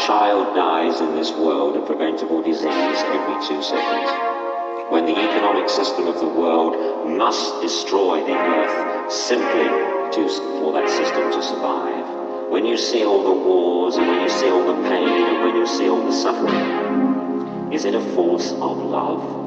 child dies in this world of preventable disease every 2 seconds. When the economic system of the world must destroy the earth simply for that system to survive. When you see all the wars, and when you see all the pain, and when you see all the suffering, is it a force of love?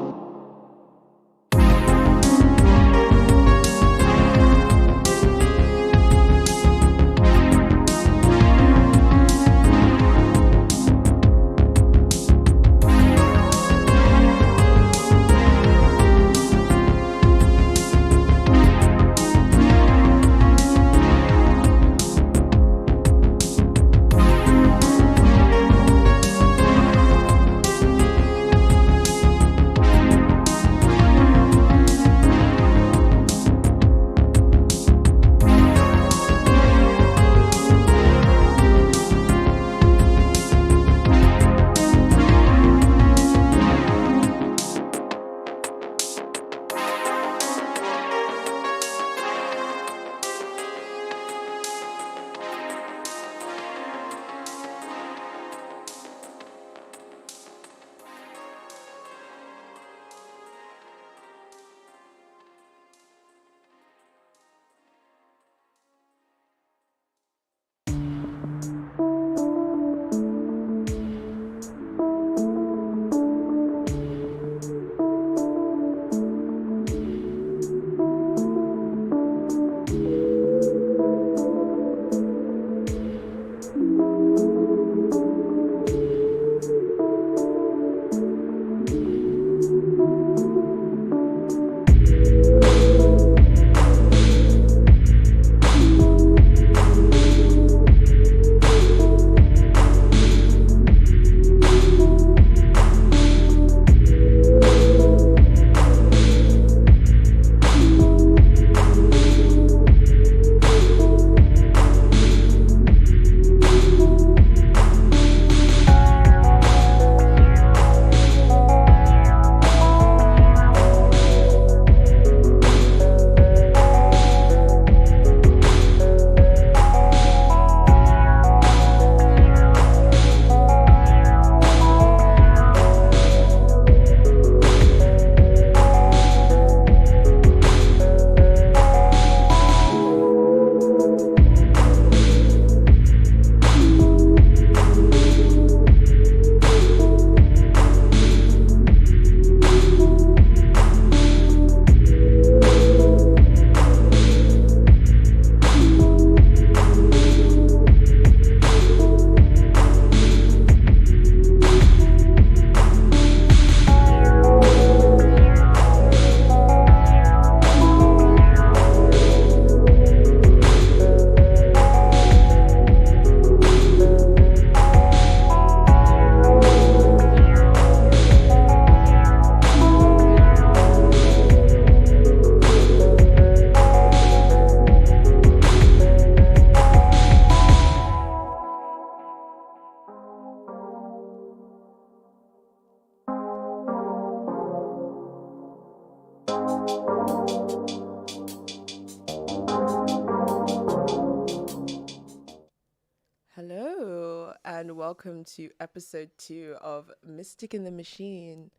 Welcome to episode 2 of Mystic in the Machine.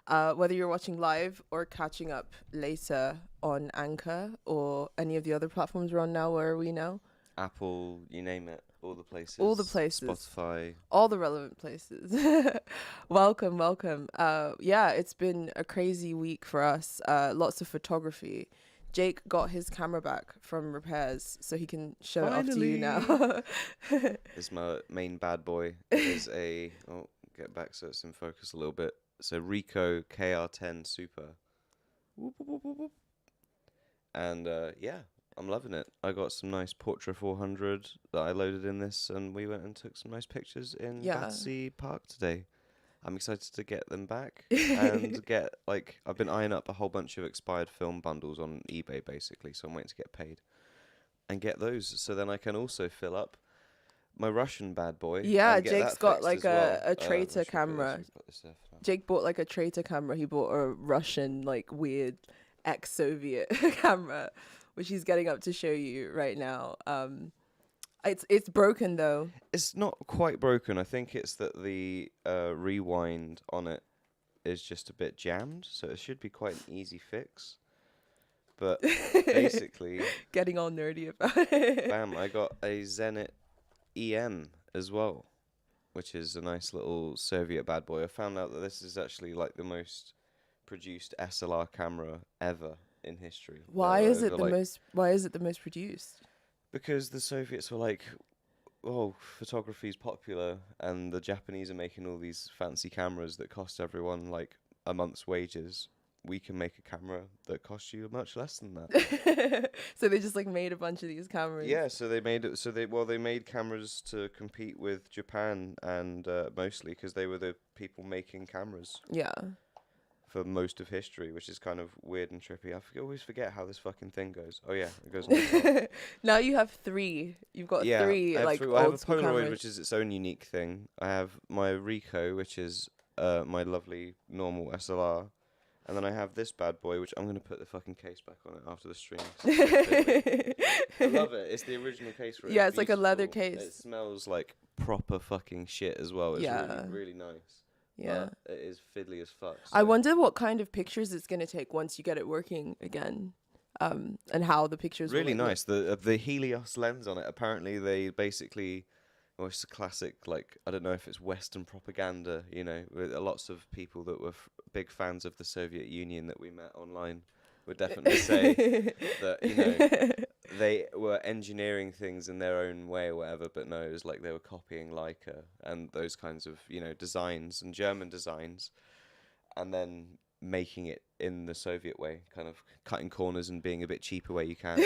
Whether you're watching live or catching up later on Anchor or any of the other platforms we're on now, where are we now? Apple, you name it, all the places. All the places. Spotify. All the relevant places. Welcome. Yeah, it's been a crazy week for us. Lots of photography. Jake got his camera back from repairs, so he can show it off to you now. It's my main bad boy. Is a get back so it's in focus a little bit. So Ricoh KR10 Super. Whoop, whoop, whoop, whoop. And yeah, I'm loving it. I got some nice Portra 400 that I loaded in this, and we went and took some nice pictures in Battersea Park today. I'm excited to get them back and get, like, I've been eyeing up a whole bunch of expired film bundles on eBay, basically, so I'm waiting to get paid and get those, so then I can also fill up my Russian bad boy. Yeah, Jake's got, like, a traitor camera. Jake bought, like, a traitor camera. He bought a Russian, like, weird ex-Soviet camera, which he's getting up to show you right now. It's broken though. It's not quite broken. I think it's that the rewind on it is just a bit jammed, so it should be quite an easy fix. But basically, Getting all nerdy about it. bam, I got a Zenit EM as well, which is a nice little Soviet bad boy. I found out that this is actually like the most produced SLR camera ever in history. Why is it Over, Why is it the most produced? Because the Soviets were like, oh, photography's popular, and the Japanese are making all these fancy cameras that cost everyone like a month's wages. We can make a camera that costs you much less than that. So they just like made a bunch of these cameras. Yeah, so they made it. So they made cameras to compete with Japan, and mostly because they were the people making cameras Yeah. for most of history, which is kind of weird and trippy. Always forget how this fucking thing goes. Oh yeah, it goes on the top. Now you have 3. You've got 3 I have like three. Well, I have old a school Polaroid, cameras. which is its own unique thing. I have my Ricoh, which is my lovely normal SLR. And then I have this bad boy, which I'm going to put the fucking case back on it after the stream. I love it. It's the original case for it. Yeah, it's like a leather beautiful. It case. smells like proper fucking shit as well. It's Yeah. really, really nice. Yeah. But it is fiddly as fuck. I so- wonder what kind of pictures it's going to take once you get it working again. And how the pictures will, Really like, look. nice. The Helios lens on it, apparently they basically... Well, it's a classic, like, I don't know if it's Western propaganda, you know, with lots of people that were big fans of the Soviet Union that we met online would definitely say that, you know, they were engineering things in their own way or whatever, but no, it was like they were copying Leica and those kinds of, you know, designs and German designs, and then making it in the Soviet way, kind of cutting corners and being a bit cheaper where you can.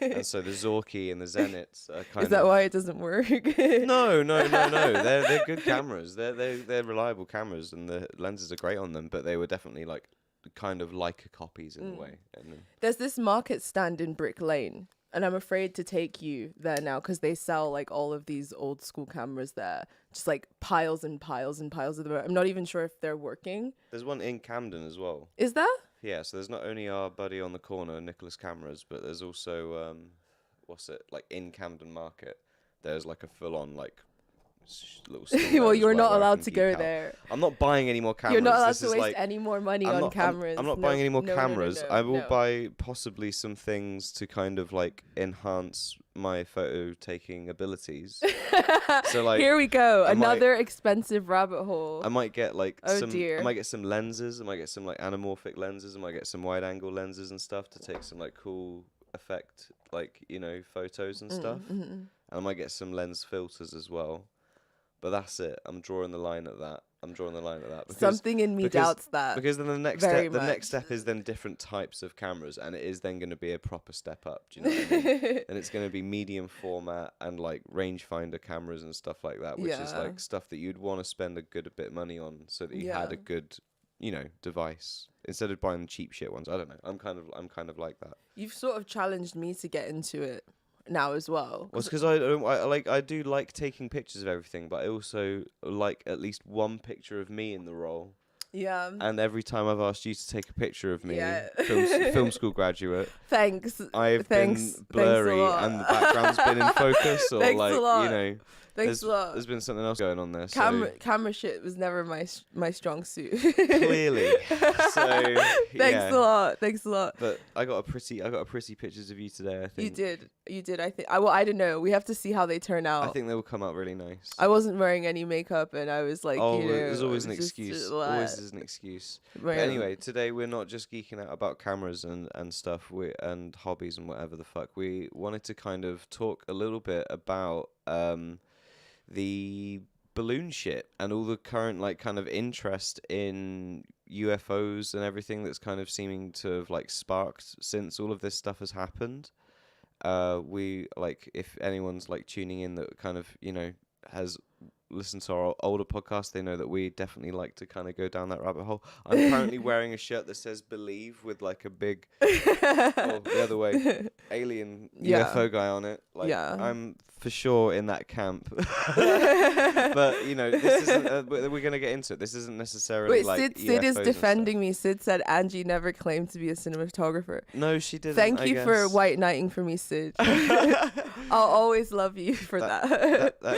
And so the Zorki and the Zenits are kind Is that of... why it doesn't work? No. They're good cameras. They're reliable cameras, and the lenses are great on them. But they were definitely like kind of Leica copies in a way. And There's this market stand in Brick Lane, and I'm afraid to take you there now because they sell like all of these old school cameras there, just like piles and piles and piles of them. I'm not even sure if they're working. there's one in Camden as well. Is there? Yeah, so there's not only our buddy on the corner, Nicholas Cameras, but there's also like in Camden Market. There's like a full-on like little store there Well, as you're not where I allowed can to geek go out. there. I'm not buying any more cameras. You're not allowed This to is waste like, any more money I'm on not, cameras. I'm not No, buying any more no, no, cameras. no, I will no. buy possibly some things to kind of like enhance my photo taking abilities. So like Here we go. I might- Another expensive rabbit hole. I might get like Oh, some dear. I might get some lenses, I might get some like anamorphic lenses, I might get some wide angle lenses and stuff to take some like cool effect, like, you know, photos and stuff. And I might get some lens filters as well. But that's it. I'm drawing the line at that. Because, Something in me because- doubts that. Because then the next very step, the much. next step is then different types of cameras, and it is then going to be a proper step up. Do you know what I mean? And it's going to be medium format and like rangefinder cameras and stuff like that, which is Yeah. like stuff that you'd want to spend a good bit of money on, so that you had Yeah. a good, you know, device instead of buying the cheap shit ones. I don't know. I'm kind of like that. You've sort of challenged me to get into it now as well. Well, it's because I do like taking pictures of everything, but I also like at least one picture of me in the role. Yeah. And every time I've asked you to take a picture of me, Yeah. film school graduate, Thanks. I've Thanks. been blurry Thanks a lot. and the background's been in focus, or Thanks a like, lot. you know, Thanks a lot. there's been something else going on there. Camera shit was never my strong suit. So clearly, so Thanks a lot. But I got a pretty pictures of you today. I think You did. I think. I don't know. We have to see how they turn out. I think they will come out really nice. I wasn't wearing any makeup, and I was like, Oh, you know, there's always an just, excuse. uh, Always is an excuse. But anyway, today we're not just geeking out about cameras and stuff and hobbies and whatever the fuck. We wanted to kind of talk a little bit about the balloon shit and all the current like kind of interest in UFOs and everything that's kind of seeming to have like sparked since all of this stuff has happened. We like, if anyone's like tuning in that kind of, you know, has listened to our older podcast, they know that we definitely like to kind of go down that rabbit hole. I'm currently wearing a shirt that says "Believe" with like a big, the other way, alien Yeah. UFO guy on it. Like, Yeah. I'm for sure in that camp. But, you know, this isn't... we're going to get into it. This isn't necessarily Wait, like Sid is UFOs and defending me. Sid said Angie never claimed to be a cinematographer. stuff. No, she didn't, Thank I you for guess. white knighting for me, Sid. I'll always love you for that. That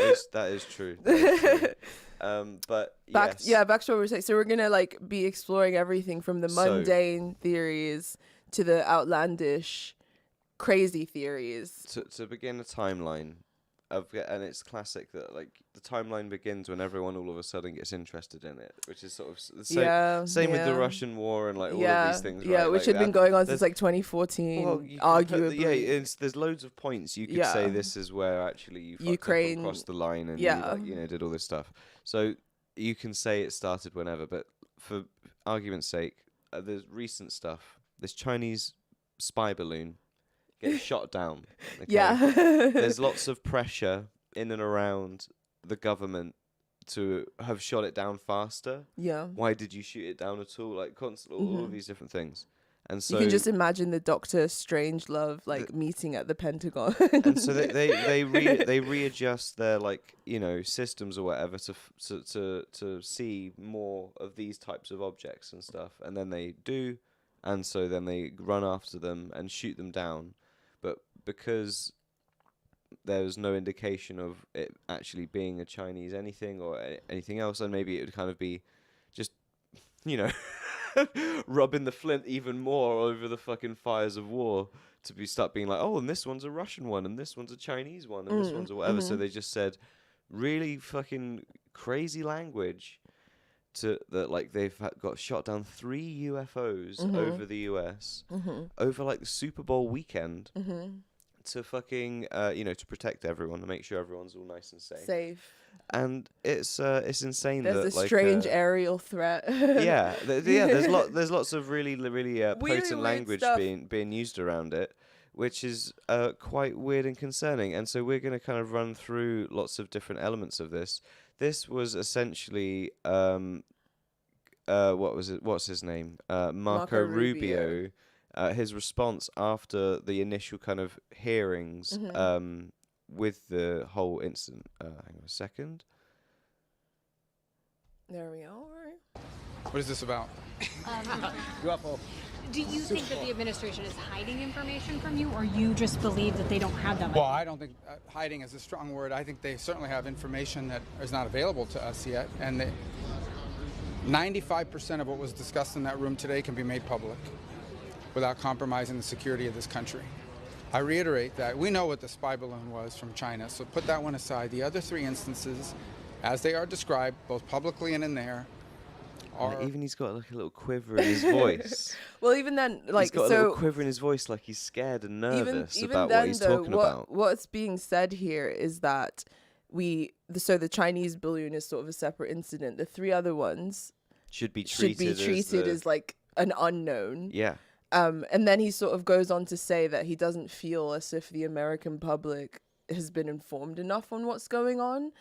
is true. That is true. But back yes. back to what we were saying. So we're gonna like be exploring everything from the mundane theories to the outlandish, crazy theories. To begin a timeline and it's classic that like the timeline begins when everyone all of a sudden gets interested in it, which is sort of the same with the Russian war and like all of these things. Yeah, right? which like, had been going on since like 2014. Well, arguably, there's loads of points you could say this is where actually you fucked Ukraine up across the line and you, like, you know, did all this stuff. So you can say it started whenever, but for argument's sake, there's recent stuff. This Chinese spy balloon gets shot down. Okay? Yeah. There's lots of pressure in and around the government to have shot it down faster. Yeah. Why did you shoot it down at all? Like constantly, all of these different things. And so you can just imagine the Doctor Strangelove like meeting at the Pentagon. And so they readjust their like, you know, systems or whatever to see more of these types of objects and stuff, and then they do, and so then they run after them and shoot them down, but because there's no indication of it actually being a Chinese anything or anything else, and maybe it would kind of be just, you know, rubbing the flint even more over the fucking fires of war to start being like, oh, and this one's a Russian one, and this one's a Chinese one, and this one's a whatever. So they just said really fucking crazy language that like they've got shot down 3 UFOs over the US over like the Super Bowl weekend to fucking you know, to protect everyone, to make sure everyone's all nice and safe. And it's insane. There's a strange aerial threat. There's lots of really potent language stuff. being used around it, which is quite weird and concerning. And so we're going to kind of run through lots of different elements of this. This was essentially what's his name? Marco Rubio. His response after the initial kind of hearings with the whole incident. Hang on a second. There we are. What is this about? UFO. Do you think that the administration is hiding information from you, or you just believe that they don't have that? Well, I don't think hiding is a strong word. I think they certainly have information that is not available to us yet. And 95% of what was discussed in that room today can be made public without compromising the security of this country. I reiterate that we know what the spy balloon was from China, so put that one aside. The other 3 instances, as they are described, both publicly and in there, are... Even he's got like a little quiver in his voice. Well, even then, like, he's got a little quiver in his voice, like he's scared and nervous about what he's talking about. What's being said here is that the Chinese balloon is sort of a separate incident. The 3 other ones should be treated as like an unknown. Yeah. And then he sort of goes on to say that he doesn't feel as if the American public has been informed enough on what's going on,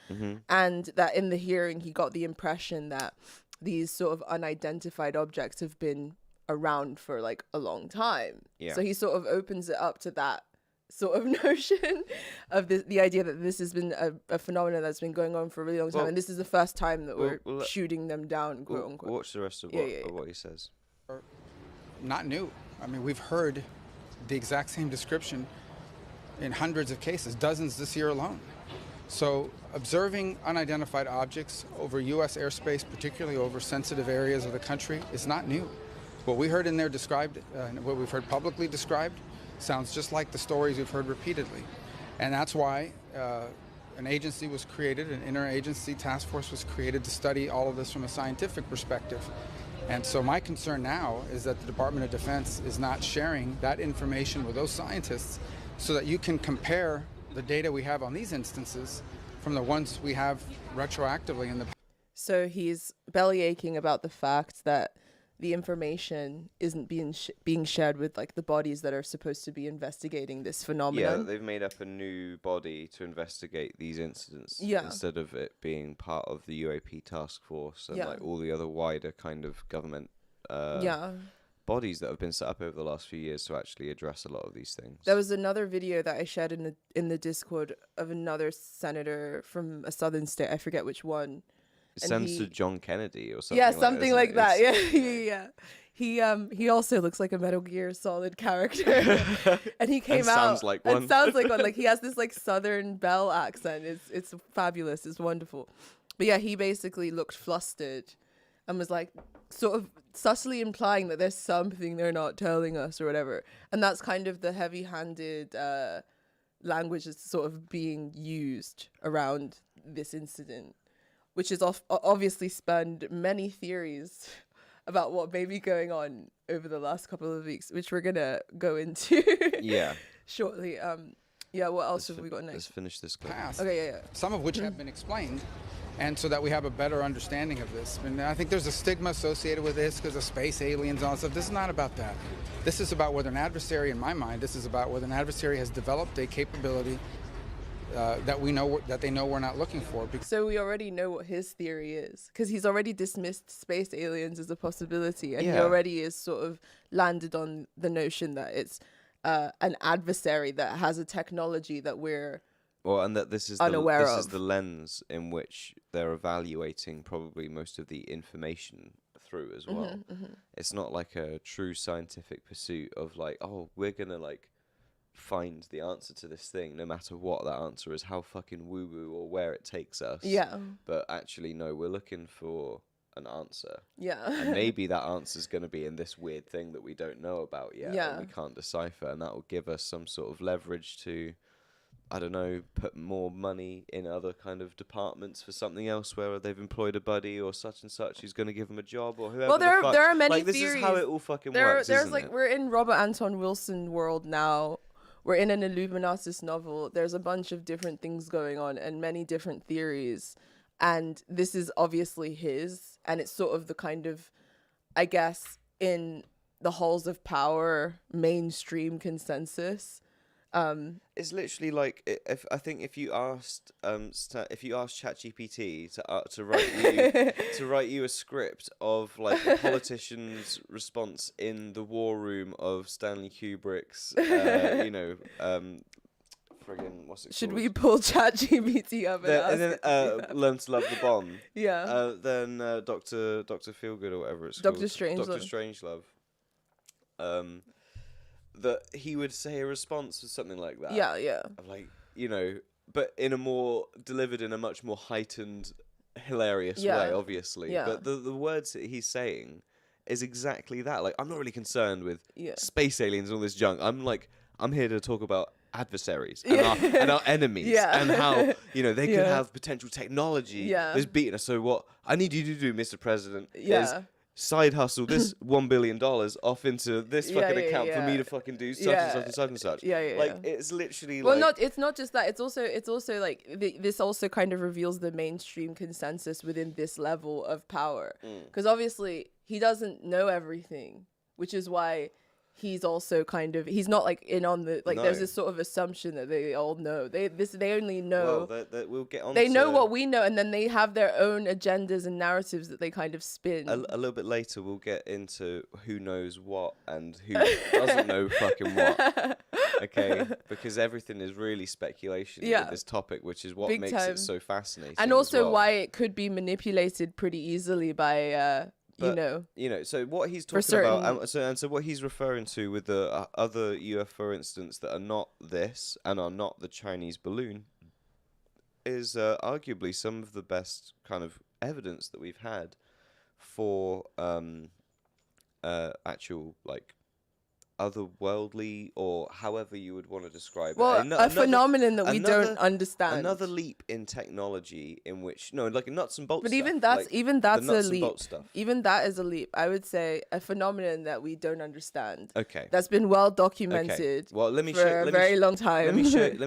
and that in the hearing he got the impression that these sort of unidentified objects have been around for like a long time. Yeah. So he sort of opens it up to that sort of notion of the idea that this has been a phenomenon that's been going on for a really long time, and this is the first time that we're shooting them down, quote unquote. Watch the rest of what he says. Not new. I mean, we've heard the exact same description in hundreds of cases, dozens this year alone. So observing unidentified objects over U.S. airspace, particularly over sensitive areas of the country, is not new. What we heard in there described, what we've heard publicly described, sounds just like the stories we've heard repeatedly. And that's why an agency was created, an interagency task force was created to study all of this from a scientific perspective. And so my concern now is that the Department of Defense is not sharing that information with those scientists so that you can compare the data we have on these instances from the ones we have retroactively in the... So he's belly aching about the fact that the information isn't being shared with like the bodies that are supposed to be investigating this phenomenon. Yeah, they've made up a new body to investigate these incidents instead of it being part of the UAP task force and like all the other wider kind of government bodies that have been set up over the last few years to actually address a lot of these things. There was another video that I shared in the Discord of another senator from a southern state. I forget which one. Senator John Kennedy or something. Yeah, something like that. It's- Yeah. He also looks like a Metal Gear Solid character, and he came And out sounds like one. And sounds like one. Like he has this like Southern belle accent. It's fabulous. It's wonderful. But yeah, he basically looked flustered, and was like sort of subtly implying that there's something they're not telling us or whatever. And that's kind of the heavy-handed language that's sort of being used around this incident, which is obviously spanned many theories about what may be going on over the last couple of weeks, which we're gonna go into Yeah. shortly. Yeah, what else have we got Let's next? finish this clip. Past, Okay, yeah. some of which have been explained, and so that we have a better understanding of this. And I think there's a stigma associated with this because of space aliens and all that stuff. This is not about that. This is about whether an adversary, in my mind, this is about whether an adversary has developed a capability that we know that they know we're not looking for. So we already know what his theory is, because he's already dismissed space aliens as a possibility, and he Yeah. already is sort of landed on the notion that it's an adversary that has a technology that we're Well, and that this is unaware this is of. the lens in which they're evaluating probably most of the information through as well. It's not like a true scientific pursuit of like, oh, we're gonna like find the answer to this thing, no matter what that answer is, how fucking woo woo or where it takes us. Yeah. But actually, no, we're looking for an answer. Yeah. And maybe that answer is going to be in this weird thing that we don't know about yet, Yeah. and we can't decipher, and that will give us some sort of leverage to, I don't know, put more money in other kind of departments for something else where they've employed a buddy or such and such who's going to give them a job or whoever. Well, the fuck. there are many like, this theories. is how it all fucking works, There's isn't like it? we're in Robert Anton Wilson world now. We're in an Illuminatus novel. There's a bunch of different things going on and many different theories. And this is obviously his. And it's sort of the kind of, I guess, in the halls of power, mainstream consensus. It's literally like if you asked ChatGPT to write you to write you a script of like a politician's response in the war room of Stanley Kubrick's friggin' what's it Should called? we pull ChatGPT up and ask And then it to do that? Learn to Love the Bomb. Yeah. Then Doctor Feelgood or whatever it's Dr. called. Strangelove. Doctor Strangelove. That he would say a response or something like that. Yeah, yeah. Of like, but delivered in a much more heightened, hilarious Yeah. way, obviously. Yeah. But the words that he's saying is exactly that. Like, I'm not really concerned with Yeah. space aliens and all this junk. I'm here to talk about adversaries and our enemies Yeah. and how they could Yeah. have potential technology Yeah. that's beating us. So what I need you to do, Mr. President, is Yeah. side hustle this $1 billion off into this Yeah, fucking yeah, account for yeah. me to fucking do such Yeah. and such and such and such. Yeah, yeah, Like, yeah. it's literally Well, like... it's not just that. It's also like this also kind of reveals the mainstream consensus within this level of power, because obviously he doesn't know everything, which is why he's also he's not like in on the like. No. There's this sort of assumption that they all know. They only know. Well, we'll get on they to... know what we know, and then they have their own agendas and narratives that they kind of spin. A little bit later, we'll get into who knows what and who doesn't know fucking what. Okay, because everything is really speculation Yeah. with this topic, which is what Big makes time. it so fascinating. And as also well. why it could be manipulated pretty easily by But, so what he's talking about, so what he's referring to with the other UFO incidents that are not this and are not the Chinese balloon is arguably some of the best kind of evidence that we've had for actual like otherworldly or however you would want to describe Well, it. a phenomenon that we don't another- understand. Another leap in technology in which like nuts and bolts. But stuff, even that's like even the that's a nuts and leap. bolts stuff. Even that is a leap. I would say a phenomenon that we don't understand. Okay. That's been well documented. Well, let me for show. a very long time. Let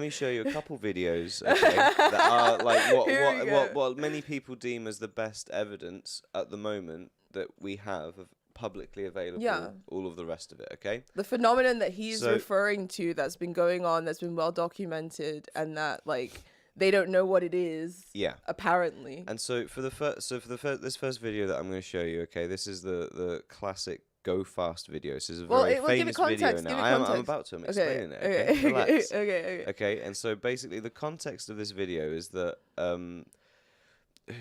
me show you a couple videos. Okay, that are like Here we go. what many people deem as the best evidence at the moment that we have of publicly available. Yeah. All of the rest of it. Okay. The phenomenon that he's So- referring to that's been going on, that's been well documented, and that like they don't know what it is. Yeah. Apparently. And so this first video that I'm going to show you. Okay, this is the classic go fast video. This is a Well, very well, give it famous video context. now. Give it I'm context. about to. I'm Okay. explaining it. Okay, Okay. relax. Okay. Okay, and so basically the context of this video is that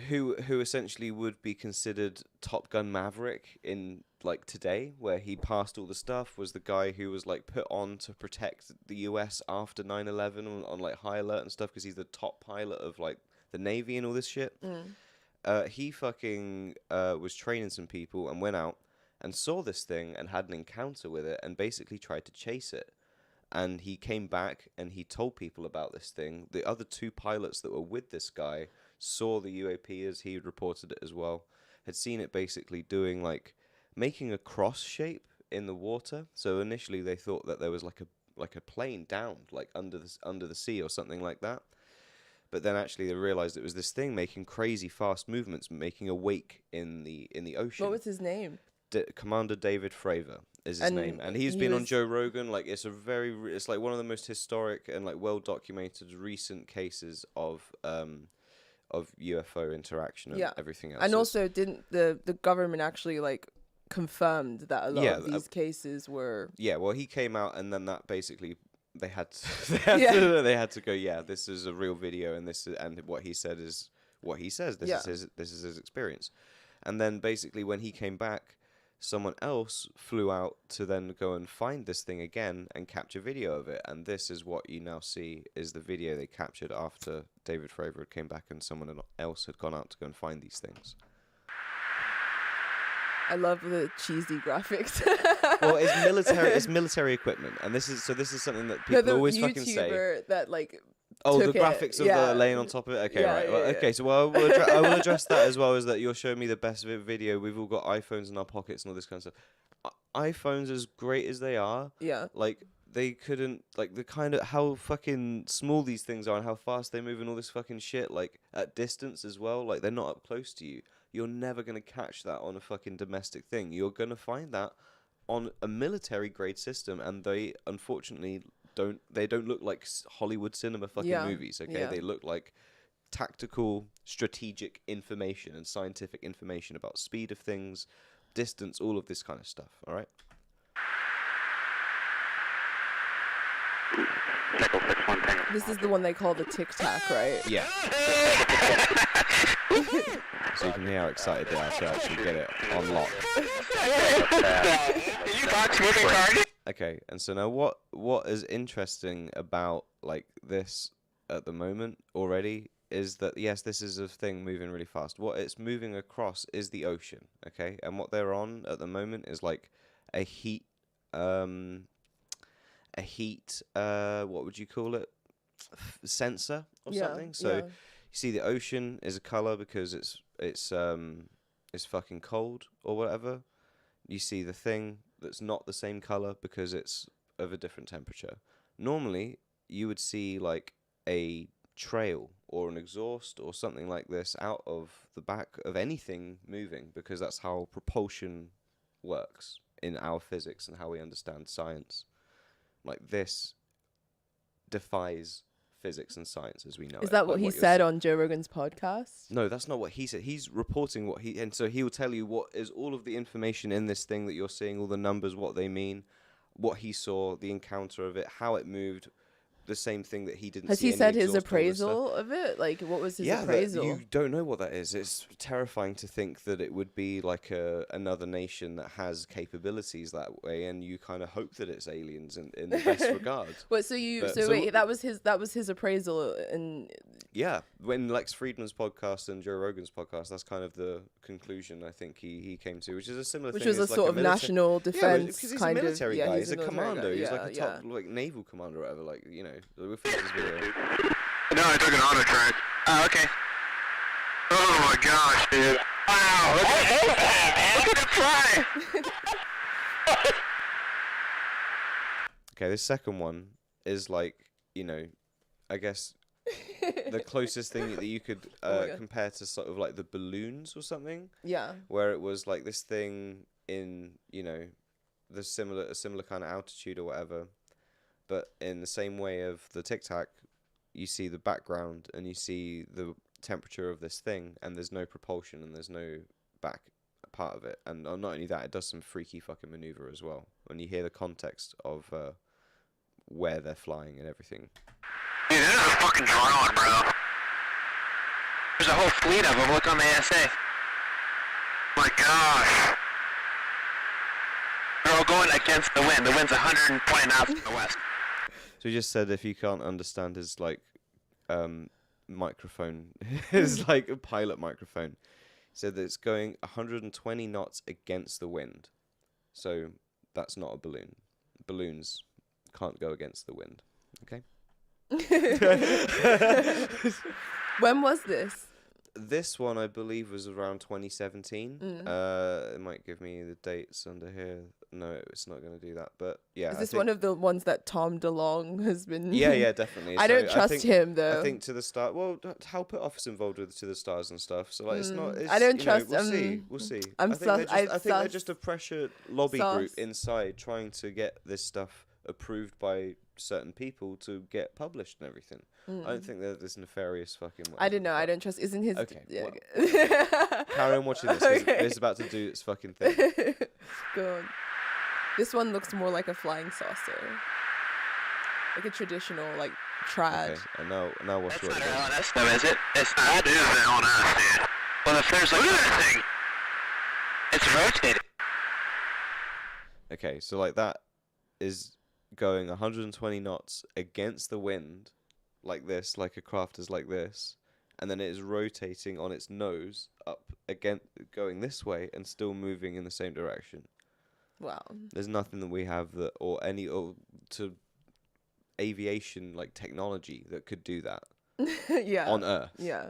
who essentially would be considered Top Gun Maverick in like today, where he passed all the stuff, was the guy who was like put on to protect the US after 9/11 on like high alert and stuff, because he's the top pilot of like the Navy and all this shit. He fucking was training some people and went out and saw this thing and had an encounter with it and basically tried to chase it. And he came back and he told people about this thing. The other two pilots that were with this guy saw the UAP as he had reported it as well, had seen it basically doing like making a cross shape in the water. So initially they thought that there was like a plane downed like under the sea or something like that. But then actually they realized it was this thing making crazy fast movements, making a wake in the ocean. What was his name? Commander David Fravor is his name, and he's been on Joe Rogan. Like it's like one of the most historic and like well documented recent cases of UFO interaction and everything else. And also, didn't the government actually like confirmed that a lot of these cases were? Yeah, well, he came out, and then that basically they had to go. Yeah, this is a real video, and what he said is what he says. This is his experience, and then basically when he came back, someone else flew out to then go and find this thing again and capture video of it. And this is what you now see is the video they captured after David Fravor came back and someone else had gone out to go and find these things. I love the cheesy graphics. Well, it's military equipment. And this is something that people always fucking say. That like the graphics of the laying on top of it. Okay, right. Okay, so I will address that as well. Is that you're showing me the best video? We've all got iPhones in our pockets and all this kind of stuff. iPhones, as great as they are, like they couldn't like the kind of how fucking small these things are and how fast they move and all this fucking shit. Like at distance as well. Like they're not up close to you. You're never gonna catch that on a fucking domestic thing. You're gonna find that on a military grade system, and they unfortunately don't look like Hollywood cinema fucking movies, okay? They look like tactical, strategic information and scientific information about speed of things, distance, all of this kind of stuff, all right? This is the one they call the Tic Tac, right? Yeah. So you can hear how excited they are to actually get it on lock. Okay, and so now what is interesting about like this at the moment already is that yes, this is a thing moving really fast. What it's moving across is the ocean, okay? And what they're on at the moment is like a heat what would you call it? Sensor or something. So you see the ocean is a color because it's fucking cold or whatever. You see the thing that's not the same color because it's of a different temperature. Normally, you would see like a trail or an exhaust or something like this out of the back of anything moving, because that's how propulsion works in our physics and how we understand science. Like this defies physics and science as we know it. Is that what he said on Joe Rogan's podcast? No, that's not what he said. He's reporting and so he will tell you what is all of the information in this thing that you're seeing, all the numbers, what they mean, what he saw, the encounter of it, how it moved, the same thing that he didn't see. Has he said his appraisal of it? Like, what was his appraisal? You don't know what that is. It's terrifying to think that it would be like another nation that has capabilities that way, and you kind of hope that it's aliens in the best regard. Wait, that was his appraisal, and yeah, when Lex Friedman's podcast and Joe Rogan's podcast, that's kind of the conclusion I think he came to, which is a similar thing. Which was a sort of national defense because he's kind a military of guy. He's a commando. Guy. He's like a top like naval commander or whatever. Like, you know, we'll finish this video. No, I took an auto track. Oh, okay. Oh my gosh, dude. Wow, look at it fly! Okay, this second one is like, you know, I guess the closest thing that you could compare to sort of like the balloons or something. Yeah. Where it was like this thing in, you know, a similar kind of altitude or whatever. But in the same way of the Tic Tac, you see the background and you see the temperature of this thing, and there's no propulsion and there's no that part of it. And not only that, it does some freaky fucking maneuver as well. When you hear the context of where they're flying and everything. Dude, this is a fucking drone, bro. There's a whole fleet of them. Look on the ASA. My gosh. They're all going against the wind. The wind's 120 knots from the west. So he just said if you can't understand his like microphone, his like a pilot microphone, he said that it's going 120 knots against the wind. So that's not a balloon. Balloons can't go against the wind. Okay. When was this? This one, I believe, was around 2017. It might give me the dates under here. No, it's not going to do that. But yeah, Is this one of the ones that Tom DeLonge has been? Yeah, definitely. I don't trust think, him though. I think To the Star. Well, Help It Off is involved with To the Stars and stuff. So like, it's not. It's, I don't you trust. Know, we'll see. I think they're just a pressure lobby group inside trying to get this stuff approved by certain people to get published and everything. I don't think they're this nefarious fucking. I don't know. I don't trust. Isn't his? Okay. Yeah. Well, carry on watching this. 'Cause Okay. it's about to do its fucking thing. Go on. This one looks more like a flying saucer, like a traditional like trad. Okay. And now watch That's what not it does. LNS though, is it? It's not. That is LNS, dude. Well, if there's like... Look at that thing! It's rotating. Okay, so like that is going 120 knots against the wind, like this, like a craft is like this, and then it is rotating on its nose up again, going this way, and still moving in the same direction. Wow. There's nothing that we have that, or to aviation like technology that could do that Yeah. on Earth. Yeah.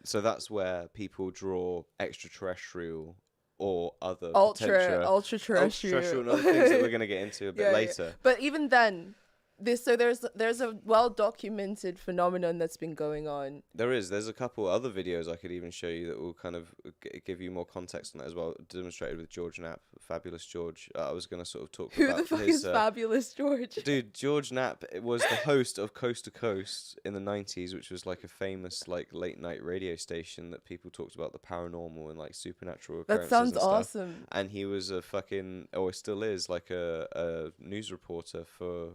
So that's where people draw extraterrestrial or other Ultra potential terrestrial. and other things that we're going to get into a bit Yeah. later. But even then, there's a well documented phenomenon that's been going on. There's a couple other videos I could even show you that will kind of give you more context on that as well, demonstrated with George Knapp, Fabulous George. I was going to sort of talk Who about the fuck his, is Fabulous George? Dude, George Knapp was the host of Coast to Coast in the 90s, which was like a famous like late night radio station that people talked about the paranormal and like supernatural occurrences. That sounds and stuff. awesome. And he was a fucking, or still is, like a news reporter for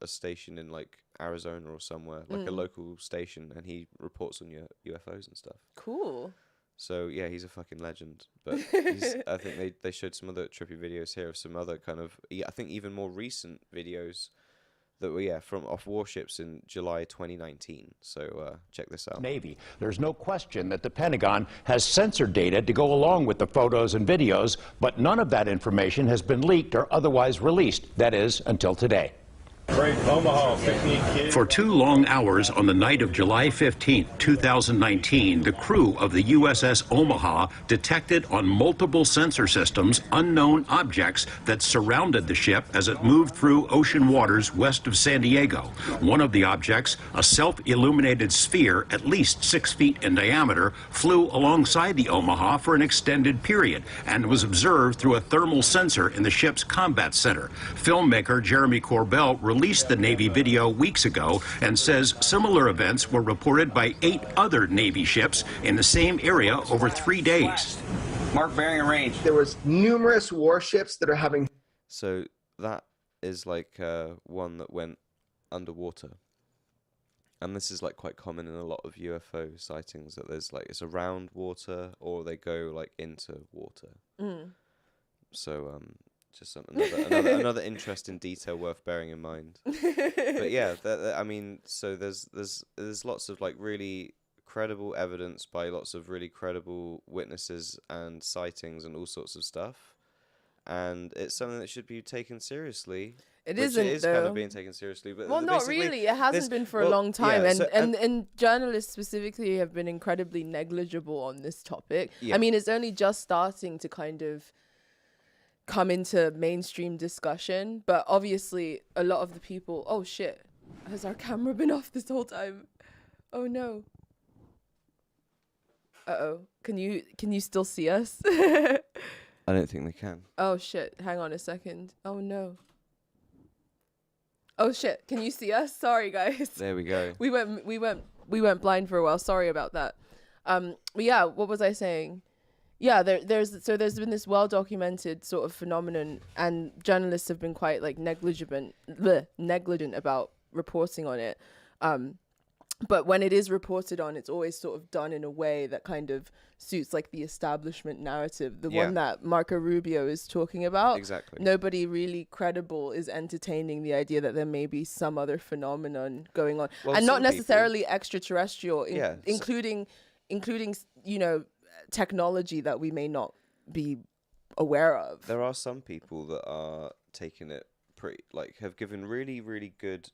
a station in like Arizona or somewhere, like a local station, and he reports on UFOs and stuff. Cool. So yeah, he's a fucking legend. But I think they showed some other trippy videos here of some other kind of, I think even more recent videos that were from off warships in July 2019. So check this out. Navy. There's no question that the Pentagon has censored data to go along with the photos and videos, but none of that information has been leaked or otherwise released. That is, until today. For 2 long hours on the night of July 15, 2019, the crew of the USS Omaha detected on multiple sensor systems unknown objects that surrounded the ship as it moved through ocean waters west of San Diego. One of the objects, a self-illuminated sphere at least 6 feet in diameter, flew alongside the Omaha for an extended period and was observed through a thermal sensor in the ship's combat center. Filmmaker Jeremy Corbell released the Navy video weeks ago and says similar events were reported by 8 other Navy ships in the same area over 3 days. Mark bearing and range. There was numerous warships that are having... So that is like one that went underwater. And this is like quite common in a lot of UFO sightings, that there's like, it's around water or they go like into water. So just another interesting detail worth bearing in mind. But yeah, I mean, so there's lots of like really credible evidence by lots of really credible witnesses and sightings and all sorts of stuff, and it's something that should be taken seriously. It which isn't, it is though. kind of being taken seriously, but Well, not basically really. It hasn't been for a long time, and journalists specifically have been incredibly negligible on this topic. Yeah. I mean, it's only just starting to kind of come into mainstream discussion, but obviously a lot of the people... Oh shit, has our camera been off this whole time? Oh no. Uh-oh. Can you still see us? I don't think they can. Oh shit, hang on a second. Oh no. Oh shit, can you see us? Sorry guys. There we go. We went blind for a while. Sorry about that. But yeah, what was I saying? Yeah, there's been this well documented sort of phenomenon, and journalists have been quite like negligent about reporting on it. But when it is reported on, it's always sort of done in a way that kind of suits like the establishment narrative, the one that Marco Rubio is talking about. Exactly. Nobody really credible is entertaining the idea that there may be some other phenomenon going on, Well, and not some necessarily extraterrestrial, people- including technology that we may not be aware of. There are some people that are taking it have given really, really good,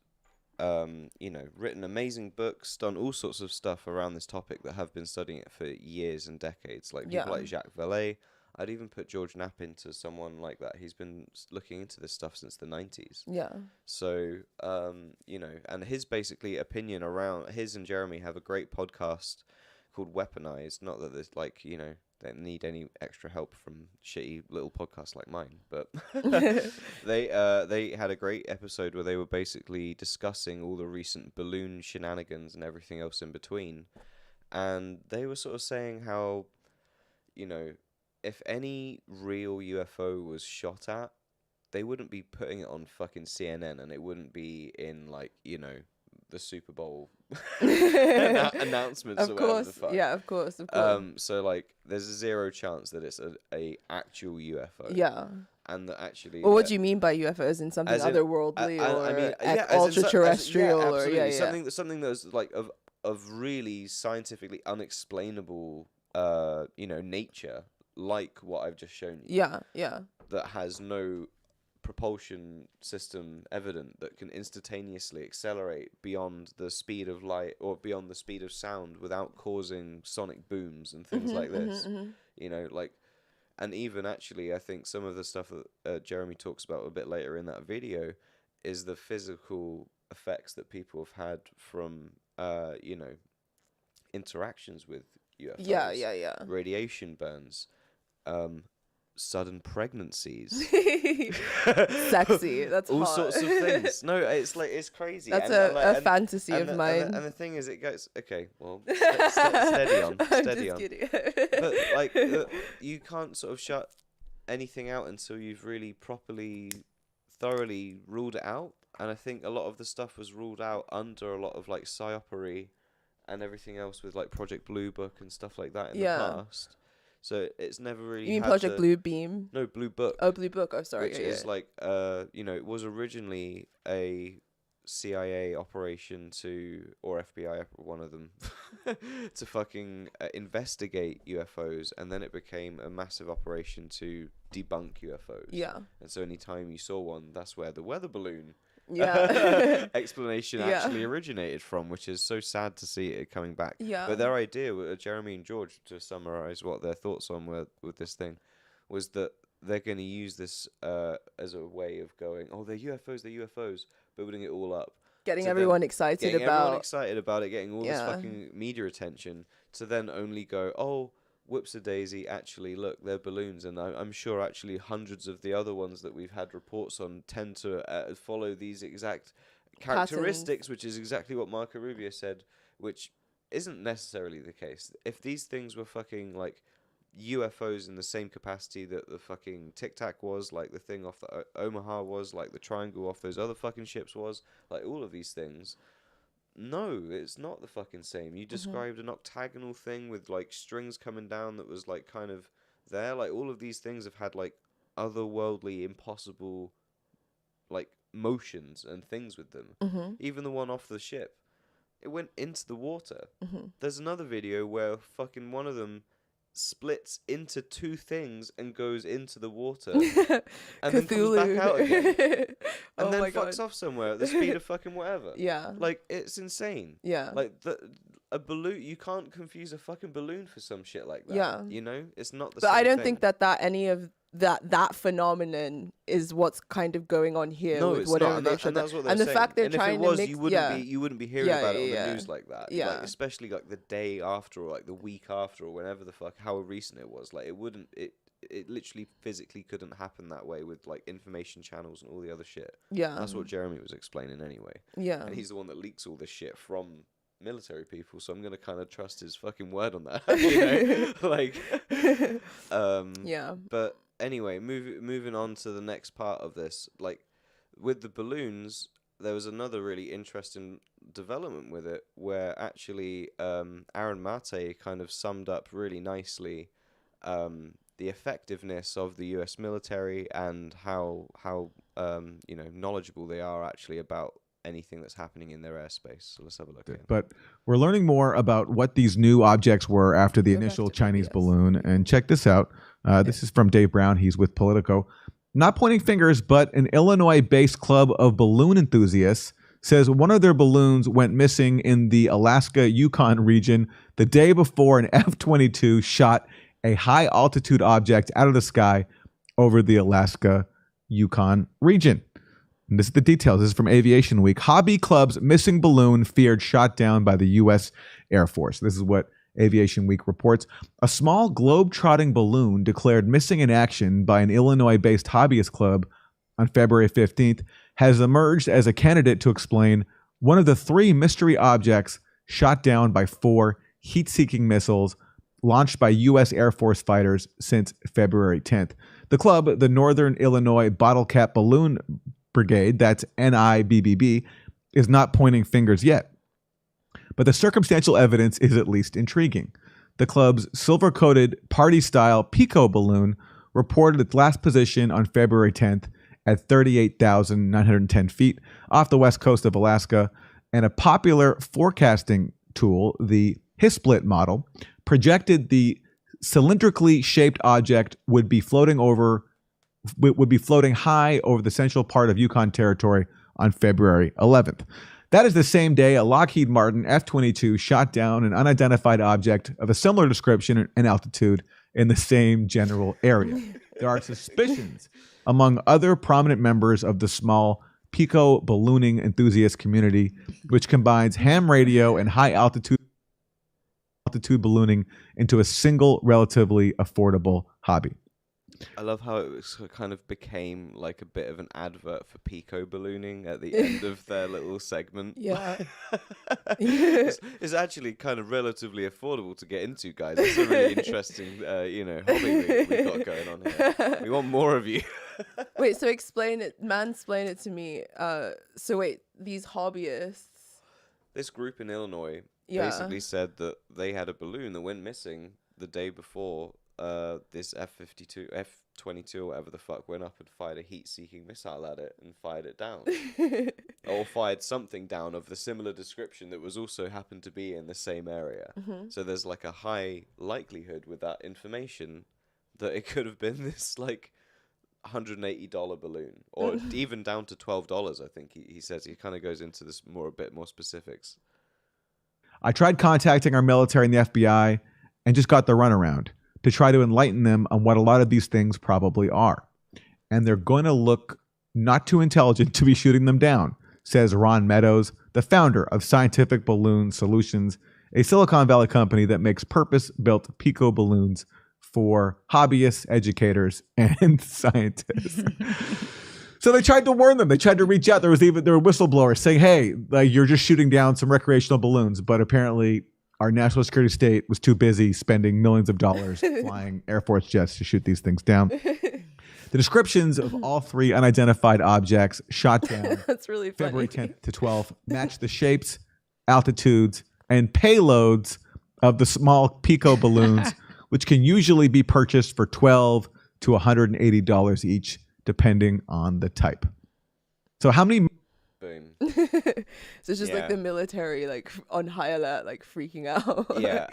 written amazing books, done all sorts of stuff around this topic that have been studying it for years and decades. Like people like Jacques Vallée. I'd even put George Knapp into someone like that. He's been looking into this stuff since the 90s. Yeah. So, and his basically opinion around, his and Jeremy have a great podcast called Weaponized. Not that there's they need any extra help from shitty little podcasts like mine, but they had a great episode where they were basically discussing all the recent balloon shenanigans and everything else in between, and they were sort of saying how, if any real UFO was shot at, they wouldn't be putting it on fucking CNN, and it wouldn't be in the Super Bowl announcements Of or course, whatever the fuck. yeah, of course. So there's a zero chance that it's a actual UFO. Yeah. And that actually. Well, what do you mean by UFOs? In something otherworldly ultra terrestrial or something that's like of really scientifically unexplainable nature, like what I've just shown you. Yeah. That has no propulsion system evident that can instantaneously accelerate beyond the speed of light or beyond the speed of sound without causing sonic booms and things like this. And even actually I think some of the stuff that Jeremy talks about a bit later in that video is the physical effects that people have had from interactions with UFOs, radiation burns, sudden pregnancies, sexy. That's all hot. sorts of things. No, it's crazy. That's a fantasy of mine. And the thing is, it goes okay. Well, steady on, steady on. Kidding. But you can't sort of shut anything out until you've really thoroughly ruled it out. And I think a lot of the stuff was ruled out under a lot of psyopery and everything else with Project Blue Book and stuff like that in the past. So it's never really. You mean Project Blue Beam? No, Blue Book. Oh, Blue Book. Oh, sorry. Which is it was originally a CIA operation or FBI, one of them, to fucking investigate UFOs, and then it became a massive operation to debunk UFOs. Yeah. And so anytime you saw one, that's where the weather balloon explanation actually originated from, which is so sad to see it coming back. Yeah. But their idea, Jeremy and George, to summarize what their thoughts on were with this thing, was that they're going to use this as a way of going, they're UFOs, building it all up. Getting everyone excited about it, getting all this fucking media attention, to then only go, whoops-a-daisy, actually, look, they're balloons, and I'm sure actually hundreds of the other ones that we've had reports on tend to follow these exact characteristics, which is exactly what Marco Rubio said, which isn't necessarily the case. If these things were fucking, UFOs in the same capacity that the fucking Tic Tac was, the thing off the Omaha was, the triangle off those other fucking ships was, all of these things... No, it's not the fucking same. You described an octagonal thing with strings coming down that was kind of there. All of these things have had otherworldly, impossible motions and things with them. Even the one off the ship, it went into the water. There's another video where fucking one of them splits into two things and goes into the water and then comes back out again and then fucks off somewhere at the speed of fucking whatever. It's insane. A balloon, you can't confuse a fucking balloon for some shit like that. It's not the same. But I don't thing. think that any of that phenomenon is what's kind of going on here with it's whatever not, they showed. that's what they're And the saying. fact they're and trying if it was, to mix, you wouldn't be hearing about it on the news like that. Yeah. Especially the day after or the week after or whenever the fuck, how recent it was. It literally physically couldn't happen that way with information channels and all the other shit. Yeah. That's what Jeremy was explaining anyway. Yeah. And he's the one that leaks all this shit from military people, so I'm gonna kind of trust his fucking word on that. You know, like, Yeah. But anyway, moving on to the next part of this, like with the balloons, there was another really interesting development with it, where actually Aaron Mate kind of summed up really nicely the effectiveness of the U.S. military and how knowledgeable they are actually about anything that's happening in their airspace. So let's have a look. But we're learning more about what these new objects were after the Go back initial to Chinese PBS. balloon. And check this out. This is from Dave Brown. He's with Politico. Not pointing fingers, but an Illinois-based club of balloon enthusiasts says one of their balloons went missing in the Alaska-Yukon region the day before an F-22 shot a high-altitude object out of the sky over the Alaska-Yukon region. And this is the details. This is from Aviation Week. Hobby Club's missing balloon feared shot down by the U.S. Air Force. This is what Aviation Week reports. A small globe-trotting balloon declared missing in action by an Illinois-based hobbyist club on February 15th has emerged as a candidate to explain one of the 3 mystery objects shot down by 4 heat-seeking missiles launched by U.S. Air Force fighters since February 10th. The club, the Northern Illinois Bottle Cap Balloon Brigade, that's NIBBB, is not pointing fingers yet. But the circumstantial evidence is at least intriguing. The club's silver-coated party-style Pico balloon reported its last position on February 10th at 38,910 feet off the west coast of Alaska, and a popular forecasting tool, the Hisplit model, projected the cylindrically shaped object would be floating high over the central part of Yukon Territory on February 11th. That is the same day a Lockheed Martin F-22 shot down an unidentified object of a similar description and altitude in the same general area. There are suspicions among other prominent members of the small Pico ballooning enthusiast community, which combines ham radio and high altitude ballooning into a single, relatively affordable hobby. I love how it was kind of became like a bit of an advert for Pico ballooning at the end of their little segment. Yeah. It's actually kind of relatively affordable to get into, guys. It's a really interesting, hobby we've got going on here. We want more of you. Wait, so mansplain it to me. So wait, these hobbyists. This group in Illinois Yeah. basically said that they had a balloon that went missing the day before this F-22 or whatever the fuck went up and fired a heat-seeking missile at it and fired it down. Or fired something down of the similar description that was also happened to be in the same area. Mm-hmm. So there's like a high likelihood with that information that it could have been this like $180 balloon, or even down to $12. I think he says. He kind of goes into this a bit more specifics. I tried contacting our military and the FBI and just got the runaround to try to enlighten them on what a lot of these things probably are. And they're going to look not too intelligent to be shooting them down, says Ron Meadows, the founder of Scientific Balloon Solutions, a Silicon Valley company that makes purpose-built Pico balloons for hobbyists, educators, and scientists. So they tried to warn them. They tried to reach out. There were whistleblowers saying, hey, like, you're just shooting down some recreational balloons. But apparently our national security state was too busy spending millions of dollars flying Air Force jets to shoot these things down. The descriptions of all 3 unidentified objects shot down That's really funny. February 10th to 12th match the shapes, altitudes, and payloads of the small Pico balloons, which can usually be purchased for $12 to $180 each, depending on the type. So how many... Boom. So it's just like the military, like on high alert, like freaking out. Yeah,